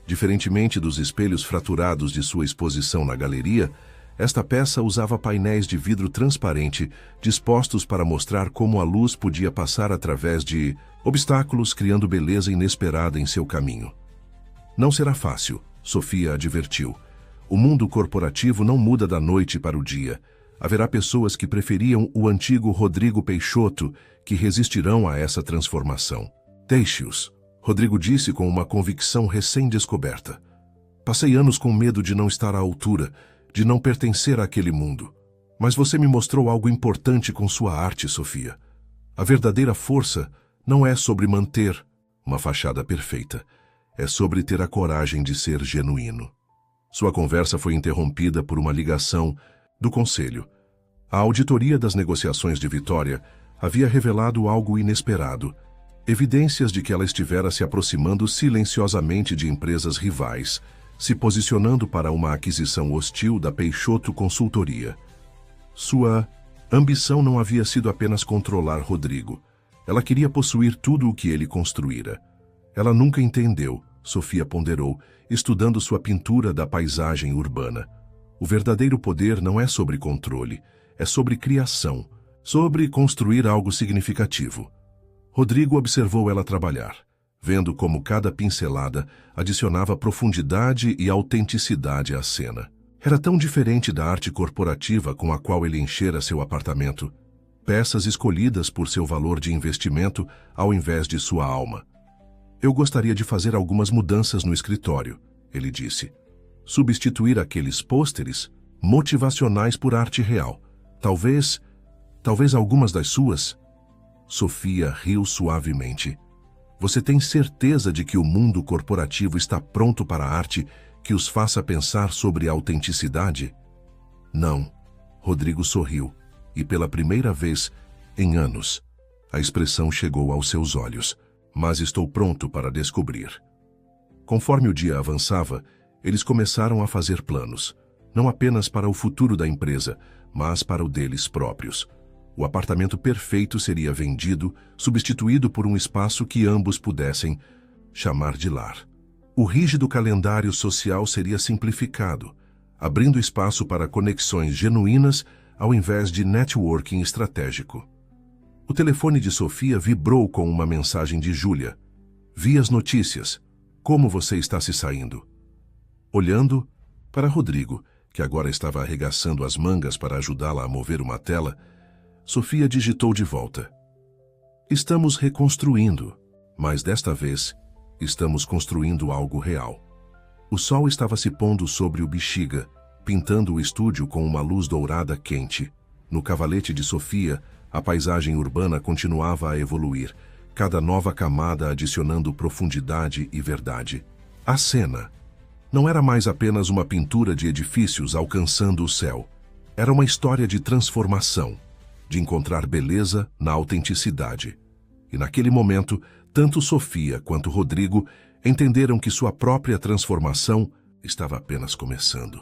Diferentemente dos espelhos fraturados de sua exposição na galeria, esta peça usava painéis de vidro transparente dispostos para mostrar como a luz podia passar através de obstáculos, criando beleza inesperada em seu caminho. Não será fácil, Sofia advertiu. O mundo corporativo não muda da noite para o dia. Haverá pessoas que preferiam o antigo Rodrigo Peixoto que resistirão a essa transformação. Deixe-os, Rodrigo disse com uma convicção recém-descoberta. Passei anos com medo de não estar à altura, de não pertencer àquele mundo. Mas você me mostrou algo importante com sua arte, Sofia. A verdadeira força não é sobre manter uma fachada perfeita. É sobre ter a coragem de ser genuíno. Sua conversa foi interrompida por uma ligação do conselho. A auditoria das negociações de Vitória havia revelado algo inesperado. Evidências de que ela estivera se aproximando silenciosamente de empresas rivais, se posicionando para uma aquisição hostil da Peixoto Consultoria. Sua ambição não havia sido apenas controlar Rodrigo. Ela queria possuir tudo o que ele construíra. Ela nunca entendeu, Sofia ponderou, estudando sua pintura da paisagem urbana. O verdadeiro poder não é sobre controle, é sobre criação, sobre construir algo significativo. Rodrigo observou ela trabalhar, vendo como cada pincelada adicionava profundidade e autenticidade à cena. Era tão diferente da arte corporativa com a qual ele enchera seu apartamento. Peças escolhidas por seu valor de investimento ao invés de sua alma. Eu gostaria de fazer algumas mudanças no escritório, ele disse. Substituir aqueles pôsteres motivacionais por arte real. Talvez algumas das suas. Sofia riu suavemente. Você tem certeza de que o mundo corporativo está pronto para a arte que os faça pensar sobre a autenticidade? Não. Rodrigo sorriu, e pela primeira vez em anos, a expressão chegou aos seus olhos. Mas estou pronto para descobrir. Conforme o dia avançava, eles começaram a fazer planos, não apenas para o futuro da empresa, mas para o deles próprios. O apartamento perfeito seria vendido, substituído por um espaço que ambos pudessem chamar de lar. O rígido calendário social seria simplificado, abrindo espaço para conexões genuínas ao invés de networking estratégico. O telefone de Sofia vibrou com uma mensagem de Júlia. Vi as notícias. Como você está se saindo? Olhando para Rodrigo, que agora estava arregaçando as mangas para ajudá-la a mover uma tela, Sofia digitou de volta. Estamos reconstruindo, mas desta vez estamos construindo algo real. O sol estava se pondo sobre o Bexiga, pintando o estúdio com uma luz dourada quente. No cavalete de Sofia, a paisagem urbana continuava a evoluir, cada nova camada adicionando profundidade e verdade. A cena não era mais apenas uma pintura de edifícios alcançando o céu. Era uma história de transformação, de encontrar beleza na autenticidade. E naquele momento, tanto Sofia quanto Rodrigo entenderam que sua própria transformação estava apenas começando.